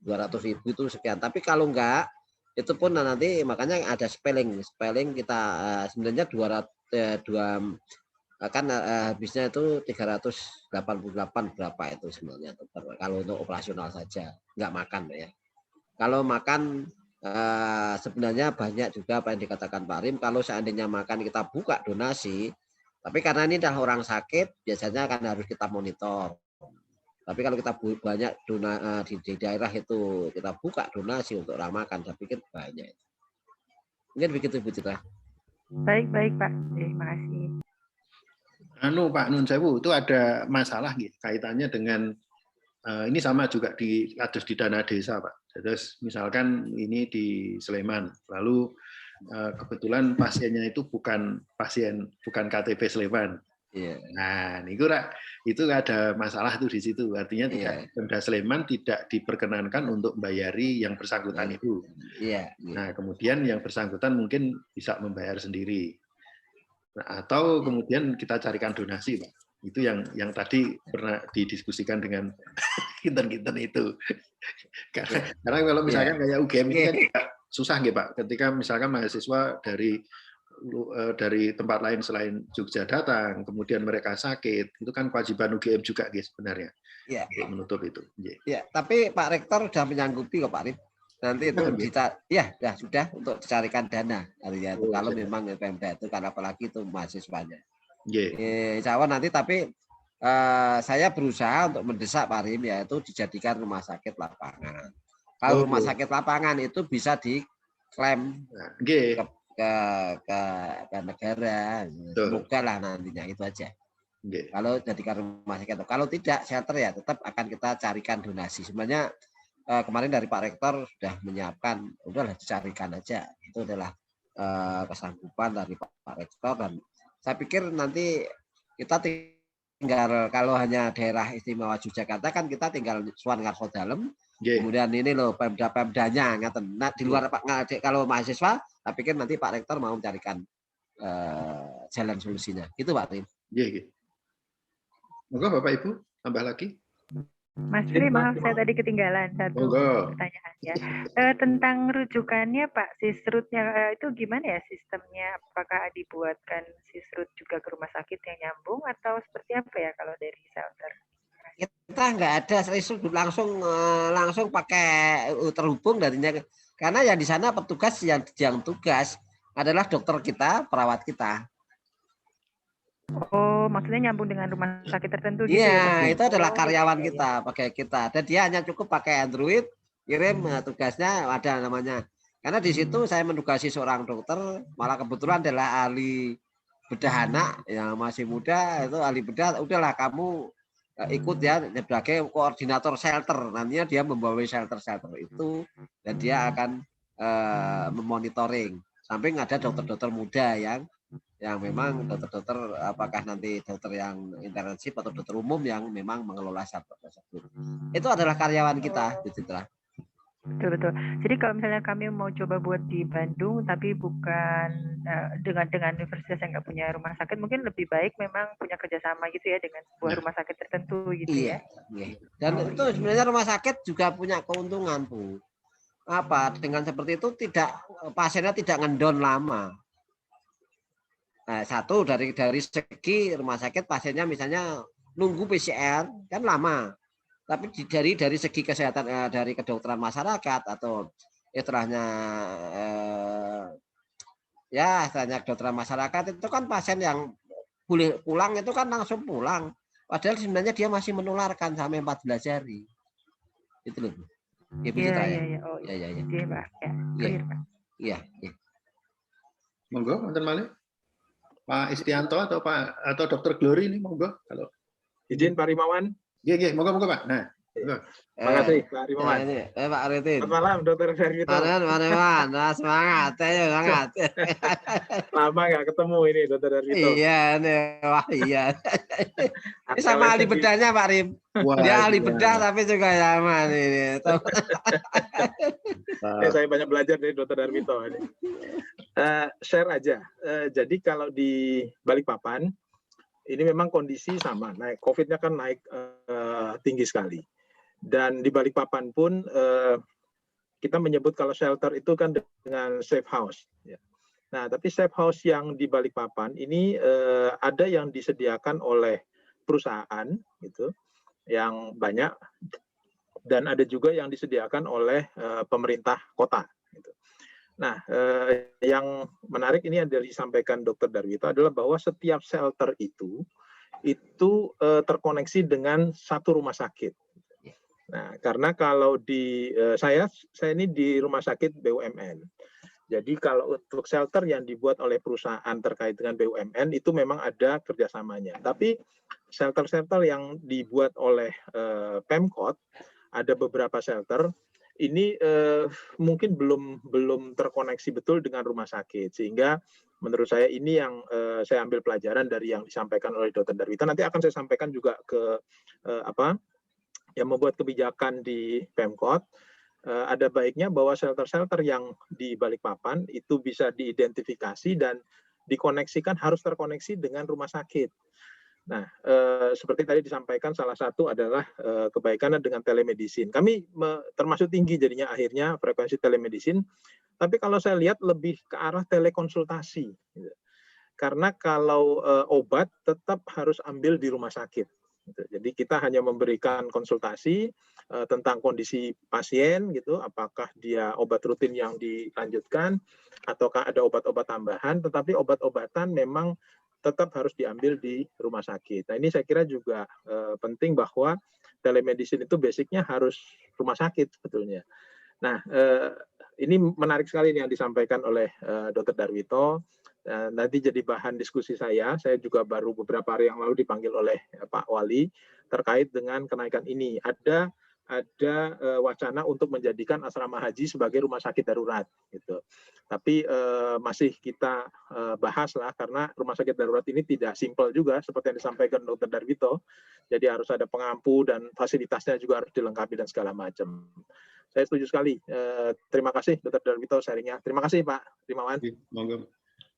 200.000 itu sekian. Tapi kalau enggak itu pun nanti makanya ada spelling kita sebenarnya 200 kan habisnya itu 388 berapa itu sebenarnya kalau untuk operasional saja, enggak makan ya. Kalau makan sebenarnya banyak juga apa yang dikatakan Pak Rim, kalau seandainya makan kita buka donasi, tapi karena ini adalah orang sakit biasanya kan harus kita monitor. Tapi kalau kita banyak di daerah itu kita buka donasi untuk orang makan, saya pikir banyak. Mungkin begitu Bu Citra. Baik Pak, terima kasih. Pak Nun Sewu, itu ada masalah gitu, kaitannya dengan ini sama juga di dana desa Pak. Terus misalkan ini di Sleman, lalu kebetulan pasiennya itu bukan KTP Sleman. Yeah. Nah, itu ada masalah tuh di situ. Artinya Pemda Sleman tidak diperkenankan untuk membayari yang bersangkutan itu. Nah, kemudian yang bersangkutan mungkin bisa membayar sendiri. Nah, atau kemudian kita carikan donasi, Pak. Itu yang tadi pernah didiskusikan dengan kinten-kinten itu. Karena kalau misalkan kayak UGM ini kan susah nggih Pak, ketika misalkan mahasiswa dari tempat lain selain Jogja datang, kemudian mereka sakit, itu kan kewajiban UGM juga nggih sebenarnya untuk menutup itu. Ya, tapi Pak Rektor sudah menyanggupi kok Pak Rim. Nanti itu sudah untuk dicarikan dana artinya itu kalau memang Pemda itu karena apalagi itu mahasiswanya. Insya Allah nanti tapi saya berusaha untuk mendesak Pak Rim yaitu dijadikan rumah sakit lapangan. Kalau rumah sakit lapangan itu bisa klaim Nggih. ke negara. Semoga lah nantinya, itu aja. Nggih. Kalau jadikan rumah sakit, kalau tidak shelter ya tetap akan kita carikan donasi. Sebenarnya kemarin dari Pak Rektor sudah menyiapkan, udahlah dicarikan aja. Itu adalah kesanggupan dari Pak Rektor, dan saya pikir nanti kita tinggal, kalau hanya daerah istimewa Yogyakarta kan kita tinggal Suwan Ngarso Dalem, kemudian ini loh pemdanya ngaten. Nah, di luar Pak, kalau mahasiswa, saya pikir nanti Pak Rektor mau mencarikan jalan solusinya. Gitu Pak Rim. Nggih. Moga Bapak Ibu tambah lagi. Mas Pri, maaf saya tadi ketinggalan satu pertanyaan ya. Tentang rujukannya Pak, sisrutnya itu gimana ya sistemnya? Apakah dibuatkan sisrut juga ke rumah sakit yang nyambung atau seperti apa ya kalau dari shelter? Kita nggak ada sisrut langsung pakai terhubung darinya, karena yang di sana petugas yang tugas adalah dokter kita, perawat kita. Oh, maksudnya nyambung dengan rumah sakit tertentu gitu ya? Iya, itu adalah karyawan gitu, kita, pakai kita. Dan dia hanya cukup pakai Android, kirim tugasnya ada namanya. Karena di situ saya mendugasi seorang dokter, malah kebetulan adalah ahli bedah anak yang masih muda, itu ahli bedah. Udahlah kamu ikut ya sebagai koordinator shelter. Nantinya dia membawa shelter itu, dan dia akan memonitoring. Samping ada dokter-dokter muda yang memang dokter-dokter, apakah nanti dokter yang intensif atau dokter umum yang memang mengelola shelter tersebut. Itu adalah karyawan kita, gitu lah. Betul. Jadi kalau misalnya kami mau coba buat di Bandung, tapi bukan dengan universitas yang nggak punya rumah sakit, mungkin lebih baik memang punya kerjasama gitu ya dengan sebuah rumah sakit tertentu gitu ya. Iya. Dan itu sebenarnya rumah sakit juga punya keuntungan, Bu. Apa? Dengan seperti itu pasiennya tidak ngendon lama. Nah, satu dari segi rumah sakit pasiennya misalnya nunggu PCR kan lama, tapi dari segi kesehatan dari kedokteran masyarakat atau istilahnya istilahnya kedokteran masyarakat itu kan pasien yang boleh pulang itu kan langsung pulang, padahal sebenarnya dia masih menularkan sampai 14 hari. Itu loh. Iya. Oh iya Pak. Iya. Monggo, wonten malih. Pak Istianto atau Dr. Glory ini monggo kalau izin Pak Rimawan. Nggih, monggo Pak. Nah, monggo. Terima kasih Pak Rimawan. Pak Ritin. Selamat malam Dr. Darwito. Mana, semangat ya, semangat. Lama nggak ketemu ini Dr. Darwito. Iya nih, wah iya. Ini sama ahli bedahnya Pak Rim. Dia ahli bedah tapi juga sama ini. Saya banyak belajar dari Dr. Darwito ini. Share aja. Jadi kalau di Balikpapan ini memang kondisi sama. Naik COVID-nya kan naik tinggi sekali. Dan di Balikpapan pun kita menyebut kalau shelter itu kan dengan safe house. Nah, tapi safe house yang di Balikpapan ini ada yang disediakan oleh perusahaan gitu, yang banyak, dan ada juga yang disediakan oleh pemerintah kota. Gitu. Nah, yang menarik ini yang disampaikan Dr. Darwito adalah bahwa setiap shelter itu terkoneksi dengan satu rumah sakit. Nah, karena kalau di saya ini di rumah sakit BUMN. Jadi kalau untuk shelter yang dibuat oleh perusahaan terkait dengan BUMN itu memang ada kerjasamanya. Tapi shelter-shelter yang dibuat oleh Pemkot, ada beberapa shelter ini mungkin belum terkoneksi betul dengan rumah sakit, sehingga menurut saya ini yang saya ambil pelajaran dari yang disampaikan oleh Dr. Darwito. Nanti akan saya sampaikan juga ke yang membuat kebijakan di Pemkot. Ada baiknya bahwa shelter-shelter yang di Balikpapan itu bisa diidentifikasi dan dikoneksikan, harus terkoneksi dengan rumah sakit. Nah, seperti tadi disampaikan, salah satu adalah kebaikannya dengan telemedicine. Kami termasuk tinggi jadinya akhirnya frekuensi telemedicine, tapi kalau saya lihat lebih ke arah telekonsultasi. Karena kalau obat tetap harus ambil di rumah sakit. Jadi kita hanya memberikan konsultasi tentang kondisi pasien, gitu, apakah dia obat rutin yang dilanjutkan, ataukah ada obat-obat tambahan, tetapi obat-obatan memang tetap harus diambil di rumah sakit. Nah, ini saya kira juga penting bahwa telemedicine itu basicnya harus rumah sakit sebetulnya. Nah, ini menarik sekali yang disampaikan oleh Dr. Darwito. Nanti jadi bahan diskusi saya. Saya juga baru beberapa hari yang lalu dipanggil oleh Pak Wali terkait dengan kenaikan ini. Ada wacana untuk menjadikan asrama haji sebagai rumah sakit darurat gitu. Tapi masih kita bahas lah, karena rumah sakit darurat ini tidak simpel juga seperti yang disampaikan Dr. Darwito. Jadi harus ada pengampu dan fasilitasnya juga harus dilengkapi dan segala macam. Saya setuju sekali. Terima kasih Dr. Darwito sharingnya. Terima kasih Pak Rimawan.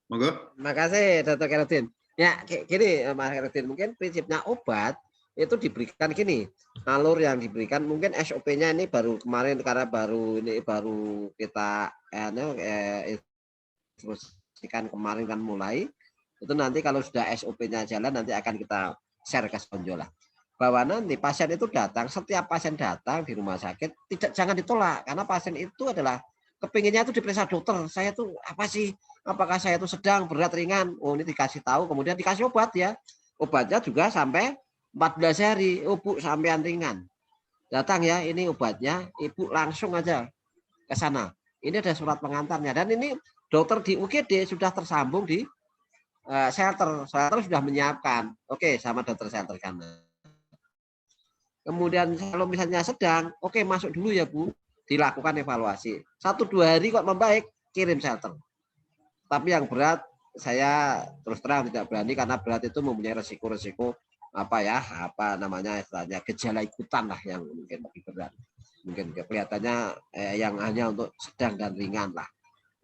Monggo. Terima kasih Dr. Khairudin. Ya, gini Mas Khairudin, mungkin prinsipnya obat itu diberikan gini, alur yang diberikan mungkin SOP-nya ini baru kemarin, karena baru kita instruksikan kemarin kan mulai, itu nanti kalau sudah SOP-nya jalan nanti akan kita share ke Sonjo lah, bahwa nanti pasien itu datang, setiap pasien datang di rumah sakit jangan ditolak, karena pasien itu adalah kepinginnya itu diperiksa dokter, saya tuh apa sih, apakah saya itu sedang, berat, ringan, oh ini dikasih tahu, kemudian dikasih obat ya, obatnya juga sampai 14 hari, Bu sampean ringan. Datang ya, ini obatnya, Ibu langsung aja ke sana. Ini ada surat pengantarnya, dan ini dokter di UGD sudah tersambung di shelter. Shelter sudah menyiapkan. Oke, sama dokter shelter sana. Kemudian kalau misalnya sedang, oke masuk dulu ya Bu, dilakukan evaluasi. 1-2 hari kok membaik, kirim shelter. Tapi yang berat, saya terus terang tidak berani, karena berat itu mempunyai resiko-resiko istilahnya gejala ikutan lah yang mungkin lebih berat, mungkin kelihatannya yang hanya untuk sedang dan ringan lah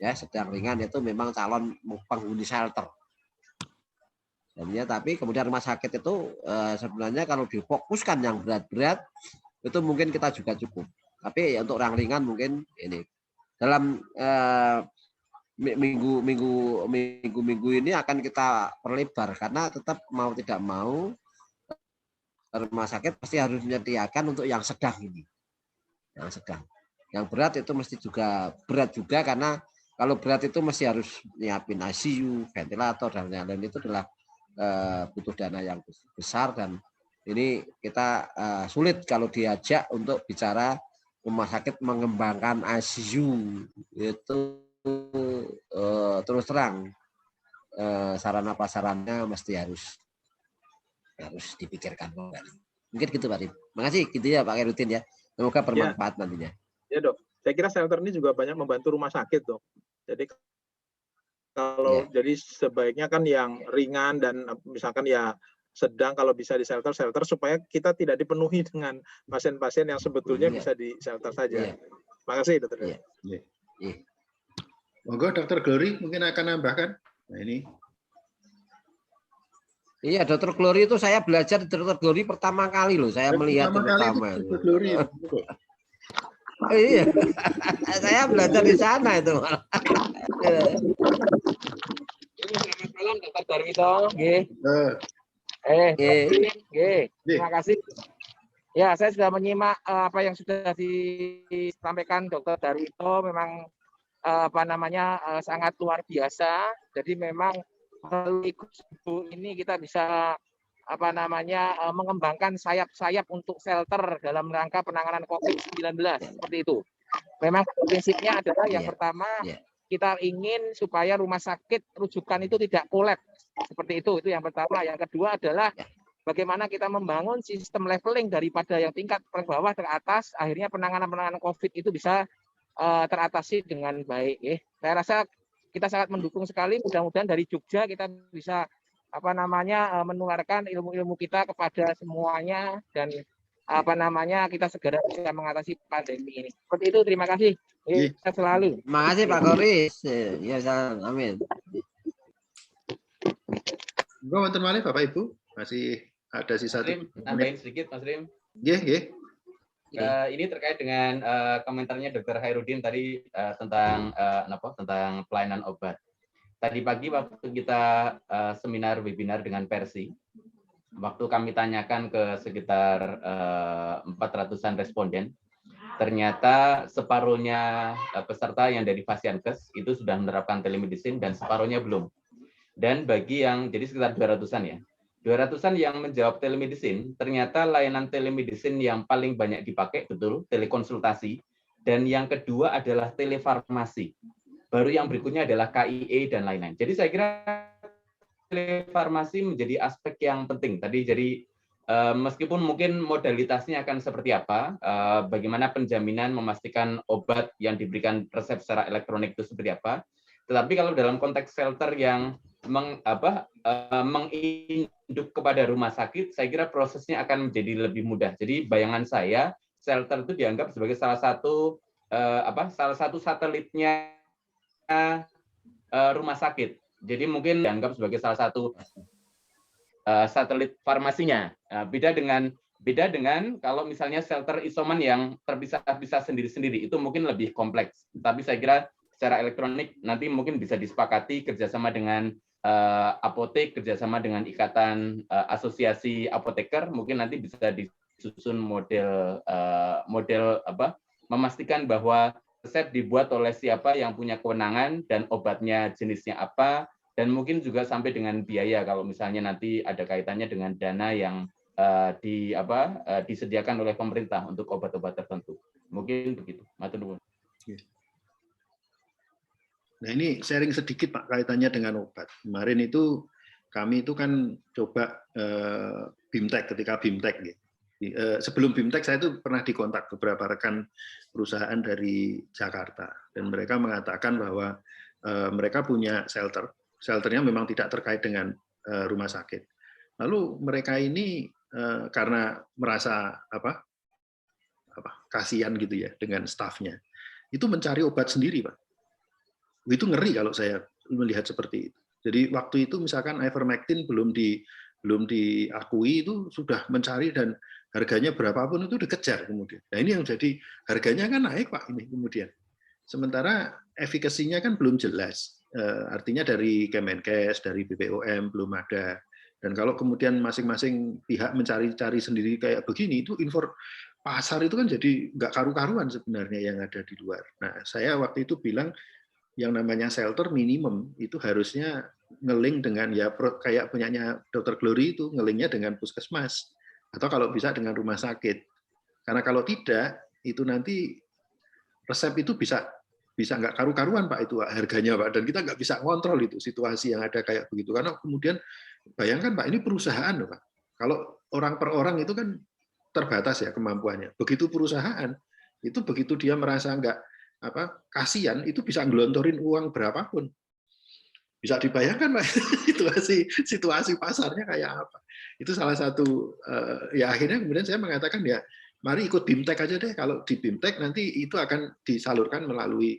ya, sedang ringan itu memang calon penghuni shelter sebenarnya. Tapi kemudian rumah sakit itu sebenarnya kalau difokuskan yang berat-berat itu mungkin kita juga cukup, tapi untuk orang ringan mungkin ini dalam minggu ini akan kita perlebar, karena tetap mau tidak mau rumah sakit pasti harus menyediakan untuk yang sedang ini, yang sedang. Yang berat itu mesti juga berat juga, karena kalau berat itu mesti harus nyiapin ICU, ventilator dan lain-lain, itu adalah butuh dana yang besar, dan ini kita sulit kalau diajak untuk bicara rumah sakit mengembangkan ICU itu terus terang sarana prasarannya mesti harus dipikirkan kembali. Mungkin gitu Pak Rim. Makasih gitu ya Pak Khairudin ya. Semoga bermanfaat nantinya. Ya Dok. Saya kira shelter ini juga banyak membantu rumah sakit Dok. Jadi kalau jadi sebaiknya kan yang ringan dan misalkan ya sedang, kalau bisa di shelter supaya kita tidak dipenuhi dengan pasien-pasien yang sebetulnya bisa di shelter saja. Makasih Dokter. Monggo Dokter Glory mungkin akan nambahkan. Nah ini. Iya, Dokter Glory itu saya belajar di Dokter Glory pertama kali loh, saya melihat pertama. Dokter Glory. Iya, saya belajar di sana itu. Selamat malam Dokter Darwito. Terima kasih. Ya, saya sudah menyimak apa yang sudah disampaikan Dokter Darwito. Memang sangat luar biasa. Jadi memang melalui ini kita bisa mengembangkan sayap-sayap untuk shelter dalam rangka penanganan COVID-19 seperti itu. Memang prinsipnya adalah yang pertama kita ingin supaya rumah sakit rujukan itu tidak kolaps seperti itu yang pertama. Yang kedua adalah bagaimana kita membangun sistem leveling daripada yang tingkat ke bawah ke atas, akhirnya penanganan COVID itu bisa teratasi dengan baik. Saya rasa kita sangat mendukung sekali. Mudah-mudahan dari Jogja kita bisa menularkan ilmu-ilmu kita kepada semuanya, dan kita segera bisa mengatasi pandemi ini. Seperti itu. Terima kasih. Sehat selalu. Terima kasih Pak Koris. Ya, amin. Enggak, wonten malih Bapak Ibu, masih ada sisa. Nambahin sedikit Mas Rim. Nggih. Ini terkait dengan komentarnya Dr. Khairudin tadi tentang pelayanan obat. Tadi pagi waktu kita seminar webinar dengan Persi, waktu kami tanyakan ke sekitar 400-an responden, ternyata separuhnya peserta yang dari Fasiankes itu sudah menerapkan telemedicine dan separuhnya belum. Dan bagi yang jadi sekitar 200-an ya. 200-an yang menjawab telemedicine, ternyata layanan telemedicine yang paling banyak dipakai betul telekonsultasi dan yang kedua adalah telefarmasi. Baru yang berikutnya adalah KIE dan lain-lain. Jadi saya kira telefarmasi menjadi aspek yang penting. Tadi jadi meskipun mungkin modalitasnya akan seperti apa, bagaimana penjaminan memastikan obat yang diberikan resep secara elektronik itu seperti apa. Tetapi kalau dalam konteks shelter yang menginduk kepada rumah sakit, saya kira prosesnya akan menjadi lebih mudah. Jadi bayangan saya, shelter itu dianggap sebagai salah satu satelitnya rumah sakit. Jadi mungkin dianggap sebagai salah satu satelit farmasinya. Beda dengan kalau misalnya shelter isoman yang terpisah-pisah sendiri-sendiri, itu mungkin lebih kompleks. Tapi saya kira secara elektronik nanti mungkin bisa disepakati kerjasama dengan apotek, kerjasama dengan ikatan asosiasi apoteker, mungkin nanti bisa disusun model memastikan bahwa resep dibuat oleh siapa yang punya kewenangan dan obatnya jenisnya apa, dan mungkin juga sampai dengan biaya kalau misalnya nanti ada kaitannya dengan dana yang disediakan oleh pemerintah untuk obat-obat tertentu. Mungkin begitu. Matur nuwun. Nah, ini sharing sedikit Pak kaitannya dengan obat. Kemarin itu kami itu kan coba BIMTEK, ketika BIMTEK gitu. Sebelum BIMTEK saya itu pernah dikontak beberapa rekan perusahaan dari Jakarta, dan mereka mengatakan bahwa mereka punya shelternya memang tidak terkait dengan rumah sakit. Lalu mereka ini karena merasa kasihan gitu ya dengan stafnya, itu mencari obat sendiri Pak. Itu ngeri kalau saya melihat seperti itu. Jadi waktu itu misalkan ivermectin belum diakui, itu sudah mencari dan harganya berapapun itu dikejar kemudian. Nah ini yang jadi harganya kan naik Pak ini kemudian. Sementara efikasinya kan belum jelas. Artinya dari Kemenkes, dari BPOM belum ada. Dan kalau kemudian masing-masing pihak mencari-cari sendiri kayak begini, itu pasar itu kan jadi nggak karu-karuan sebenarnya yang ada di luar. Nah saya waktu itu bilang yang namanya shelter minimum itu harusnya ngeling dengan ya kayak punyanya Dr. Glory itu ngelinknya dengan puskesmas atau kalau bisa dengan rumah sakit. Karena kalau tidak itu nanti resep itu bisa nggak karu-karuan Pak itu harganya Pak, dan kita nggak bisa ngontrol itu situasi yang ada kayak begitu. Karena kemudian bayangkan Pak, ini perusahaan Pak. Kalau orang per orang itu kan terbatas ya kemampuannya. Begitu perusahaan itu begitu dia merasa nggak kasihan, itu bisa ngelontorin uang berapapun. Bisa dibayangkan Pak situasi pasarnya kayak apa. Itu salah satu ya akhirnya kemudian saya mengatakan ya mari ikut BIMTEK aja deh. Kalau di BIMTEK nanti itu akan disalurkan melalui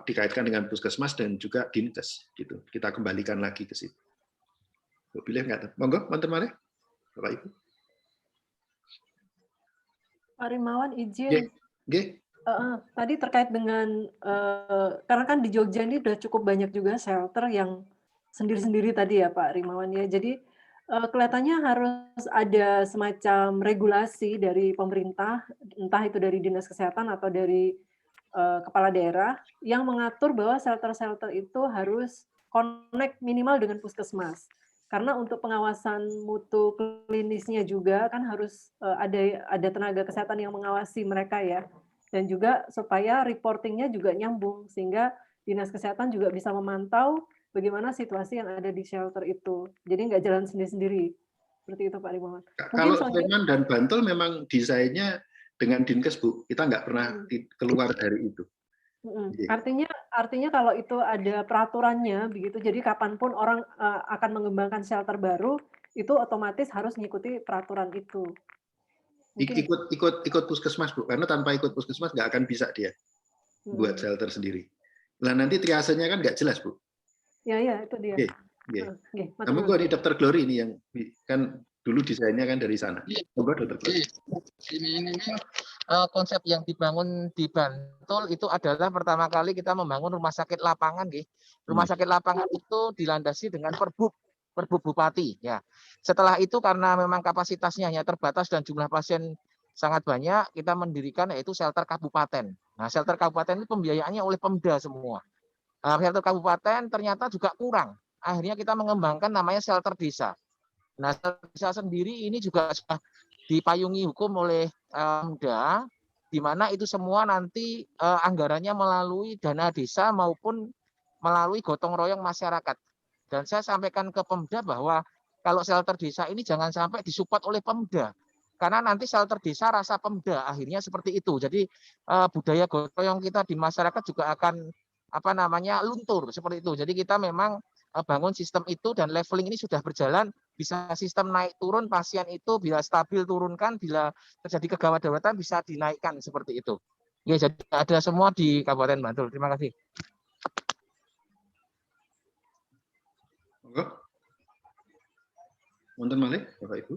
dikaitkan dengan puskesmas dan juga dinkes gitu. Kita kembalikan lagi ke situ. Boleh nggak? Monggo, Manten Mare, Bapak Ibu. Pak Rimawan izin. Nggih. Tadi terkait dengan karena kan di Jogja ini udah cukup banyak juga shelter yang sendiri-sendiri tadi ya Pak Rimawan ya. Jadi kelihatannya harus ada semacam regulasi dari pemerintah, entah itu dari Dinas Kesehatan atau dari kepala daerah yang mengatur bahwa shelter-shelter itu harus connect minimal dengan puskesmas. Karena untuk pengawasan mutu klinisnya juga kan harus ada tenaga kesehatan yang mengawasi mereka ya. Dan juga supaya reportingnya juga nyambung, sehingga Dinas Kesehatan juga bisa memantau bagaimana situasi yang ada di shelter itu. Jadi nggak jalan sendiri-sendiri. Seperti itu Pak Rimawan. Kalau Sleman dan Bantul memang desainnya dengan Dinkes Bu, kita nggak pernah keluar dari itu. Artinya kalau itu ada peraturannya begitu, jadi kapanpun orang akan mengembangkan shelter baru, itu otomatis harus mengikuti peraturan itu. Ikut puskesmas Bu, karena tanpa ikut puskesmas nggak akan bisa dia buat shelter sendiri. Nah nanti triasenya kan nggak jelas Bu. Ya itu dia. Namun gua di Dr. Glory ini yang kan dulu desainnya kan dari sana. Coba Dr. Glory. Ini konsep yang dibangun di Bantul itu adalah pertama kali kita membangun rumah sakit lapangan, Rumah sakit lapangan itu dilandasi dengan Perbub Bupati ya. Setelah itu karena memang kapasitasnya hanya terbatas dan jumlah pasien sangat banyak, kita mendirikan yaitu shelter kabupaten. Nah, shelter kabupaten itu pembiayaannya oleh Pemda semua. Nah, shelter kabupaten ternyata juga kurang. Akhirnya kita mengembangkan namanya shelter desa. Nah, shelter desa sendiri ini juga sudah dipayungi hukum oleh Pemda di mana itu semua nanti anggarannya melalui dana desa maupun melalui gotong royong masyarakat. Dan saya sampaikan ke Pemda bahwa kalau shelter desa ini jangan sampai disupport oleh Pemda. Karena nanti shelter desa rasa Pemda, akhirnya seperti itu. Jadi budaya gotong royong kita di masyarakat juga akan luntur seperti itu. Jadi kita memang bangun sistem itu dan leveling ini sudah berjalan, bisa sistem naik turun, pasien itu bila stabil turunkan, bila terjadi kegawat daruratan bisa dinaikkan seperti itu. Ya, jadi ada semua di Kabupaten Bantul. Terima kasih. Monggo. Wonten malih Bapak Ibu?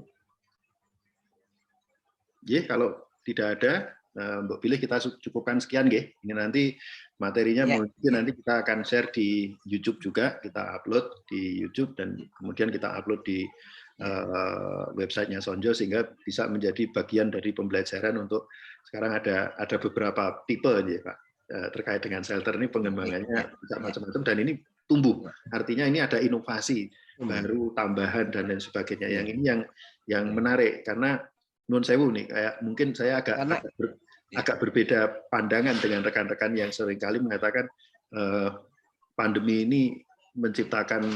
Nggih, kalau tidak ada, Mbok pilih kita cukupkan sekian nggih. Ini nanti materinya mungkin nanti kita akan share di YouTube juga, kita upload di YouTube dan kemudian kita upload di websitenya Sonjo sehingga bisa menjadi bagian dari pembelajaran untuk sekarang ada beberapa tipe ya Pak terkait dengan shelter ini pengembangannya bisa macam-macam dan ini tumbuh. Artinya ini ada inovasi baru, tambahan dan lain sebagainya. Yang ini yang menarik karena nun sewu nih kayak mungkin saya agak berbeda pandangan dengan rekan-rekan yang seringkali mengatakan pandemi ini menciptakan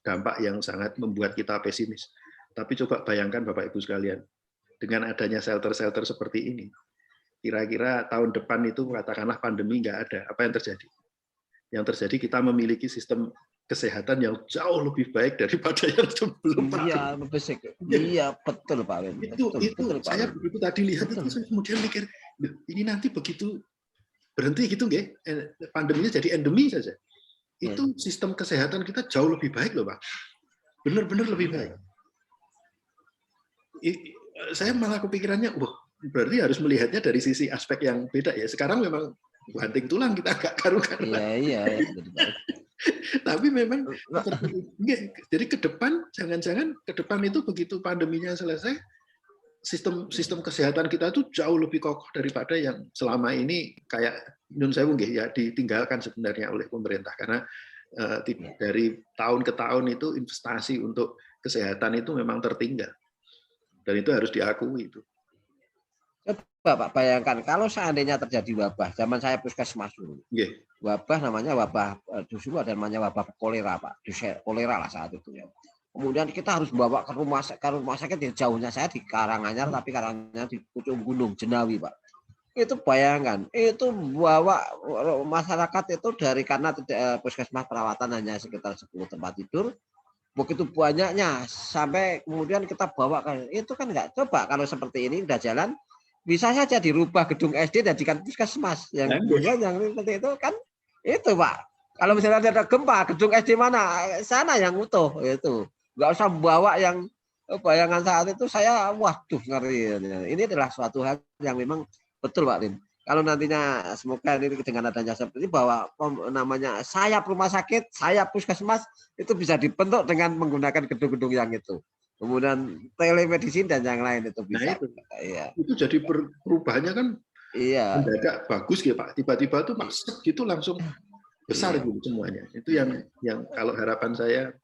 dampak yang sangat membuat kita pesimis. Tapi coba bayangkan Bapak Ibu sekalian, dengan adanya shelter-shelter seperti ini, kira-kira tahun depan itu katakanlah pandemi nggak ada, apa yang terjadi? Yang terjadi kita memiliki sistem kesehatan yang jauh lebih baik daripada yang sebelum. Iya, iya betul Pak Win. Saya begitu tadi lihat itu saya kemudian mikir ini nanti begitu berhenti gitu nggih, pandeminya jadi endemi saja. Itu sistem kesehatan kita jauh lebih baik loh Pak. Benar-benar lebih baik. Saya malah kepikirannya, wah berarti harus melihatnya dari sisi aspek yang beda ya. Sekarang memang banting tulang kita agak karu-karuan. Iya. Tapi memang jadi ke depan jangan-jangan ke depan itu begitu pandeminya selesai sistem kesehatan kita itu jauh lebih kokoh daripada yang selama ini kayak nyun sewu nggih ya ditinggalkan sebenarnya oleh pemerintah karena dari tahun ke tahun itu investasi untuk kesehatan itu memang tertinggal dan itu harus diakui itu. Bapak bayangkan kalau seandainya terjadi wabah, zaman saya puskesmas dulu, wabah namanya wabah dulu ada namanya wabah kolera Pak, kolera lah saat itu ya. Kemudian kita harus bawa ke rumah sakit yang jauhnya saya di Karanganyar, tapi Karanganyar di pucuk gunung Jenawi Pak. Itu bayangkan, itu bawa masyarakat itu dari karena puskesmas perawatan hanya sekitar 10 tempat tidur, begitu banyaknya sampai kemudian kita bawa ke itu kan nggak coba kalau seperti ini udah jalan. Bisa saja dirubah gedung SD dan jadikan puskesmas yang seperti itu kan itu Pak. Kalau misalnya ada gempa gedung SD mana sana yang utuh itu nggak usah bawa yang bayangan saat itu saya waduh ngeri. Ini adalah suatu hal yang memang betul Pak Rin. Kalau nantinya semoga ini dengan adanya seperti ini bahwa namanya sayap rumah sakit, sayap puskesmas itu bisa dibentuk dengan menggunakan gedung-gedung yang itu. Kemudian telemedicine dan yang lain itu bisa. Nah, itu jadi perubahannya kan mendadak bagus ya Pak. Tiba-tiba tuh maksud gitu langsung besar gitu semuanya. Itu yang kalau harapan saya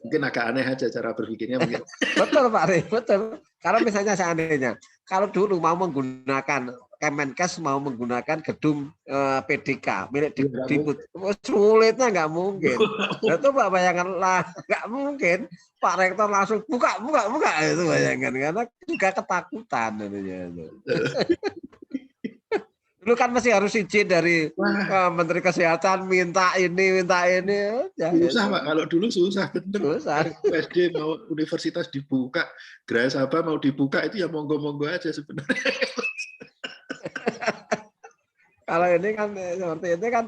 mungkin agak aneh aja cara berpikirnya. Mungkin. Betul Pak Ri, betul. Kalau misalnya seandainya, kalau dulu mau menggunakan Kemenkes mau menggunakan gedung PDK milik Dikbud, sulitnya nggak mungkin. Itu Pak bayangkan lah, nggak mungkin. Pak Rektor langsung buka itu bayangkan karena juga ketakutan itu. Dulu kan masih harus izin dari Menteri Kesehatan minta ini. Susah Pak, kalau dulu susah bener. Susah. SD mau universitas dibuka, Geraha Sabha mau dibuka itu ya monggo-monggo aja sebenarnya. Kalau ini kan seperti itu kan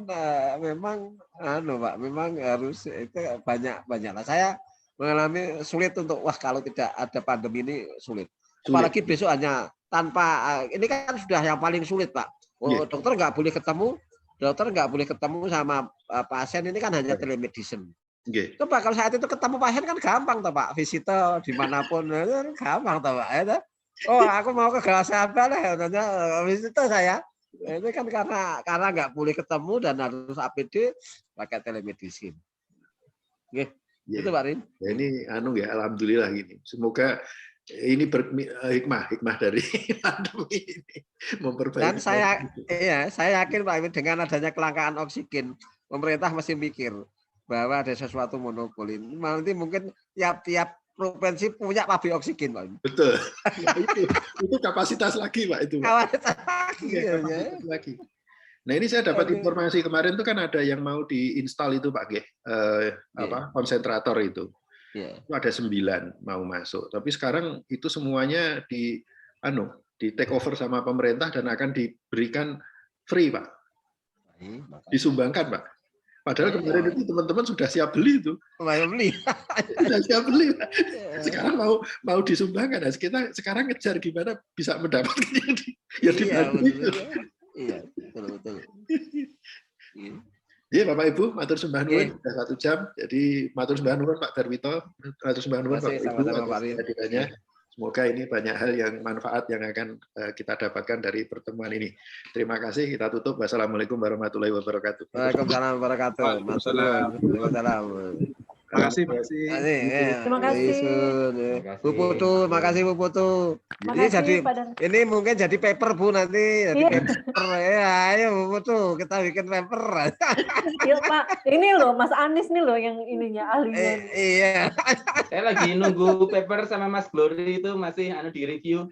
memang Pak, memang harus itu banyak lah. Saya mengalami sulit untuk kalau tidak ada pandemi ini sulit. Apalagi besok hanya tanpa ini kan sudah yang paling sulit Pak. Dokter nggak boleh ketemu sama pasien ini kan hanya telemedicine. Coba kalau saat itu ketemu pasien kan gampang toh Pak, visitor dimanapun gampang toh Pak. Oh aku mau ke Geraha Sabha lah, visitor saya. Ini kan karena nggak boleh ketemu dan harus APD pakai telemedicine. Itu Pak Rin. Ya, ini alhamdulillah gini. Semoga ini hikmah dari pandemi ini memperbaiki. Dan saya yakin Pak Imin dengan adanya kelangkaan oksigen, pemerintah mesti mikir bahwa ada sesuatu monopoli. Nanti mungkin tiap provinsi punya pabrik oksigen, Pak Imin. Betul. itu kapasitas lagi, Pak, itu. Pak. Kapasitas lagi. Nah, ini saya dapat informasi kemarin tuh kan ada yang mau diinstal itu, Pak G, konsentrator itu. Itu ada 9 mau masuk, tapi sekarang itu semuanya di take over sama pemerintah dan akan diberikan free, Pak. Disumbangkan, Pak. Padahal kemarin itu teman-teman sudah siap beli itu. Sudah siap beli, Pak. Sekarang mau disumbangkan. Nah, kita sekarang ngejar gimana bisa mendapatkannya ya dibagi. Iya, betul. Iya, Bapak Ibu, matur sembah nuwun sudah 1 jam. Jadi matur sembah nuwun Pak Darwito, matur sembah nuwun Bapak Ibu atas kehadirannya. Semoga ini banyak hal yang manfaat yang akan kita dapatkan dari pertemuan ini. Terima kasih. Kita tutup. Wassalamualaikum warahmatullahi wabarakatuh. Waalaikumsalam warahmatullahi wabarakatuh. Terima kasih. Terima kasih. Bu Putu, makasih Bu Putu. Ini mungkin jadi paper Bu nanti. Jadi paper ya. Ayo Bu Putu, kita bikin paper. Yuk Pak, ini loh Mas Anies nih loh yang ininya ahlinya. Iya. Saya lagi nunggu paper sama Mas Glory itu masih di review.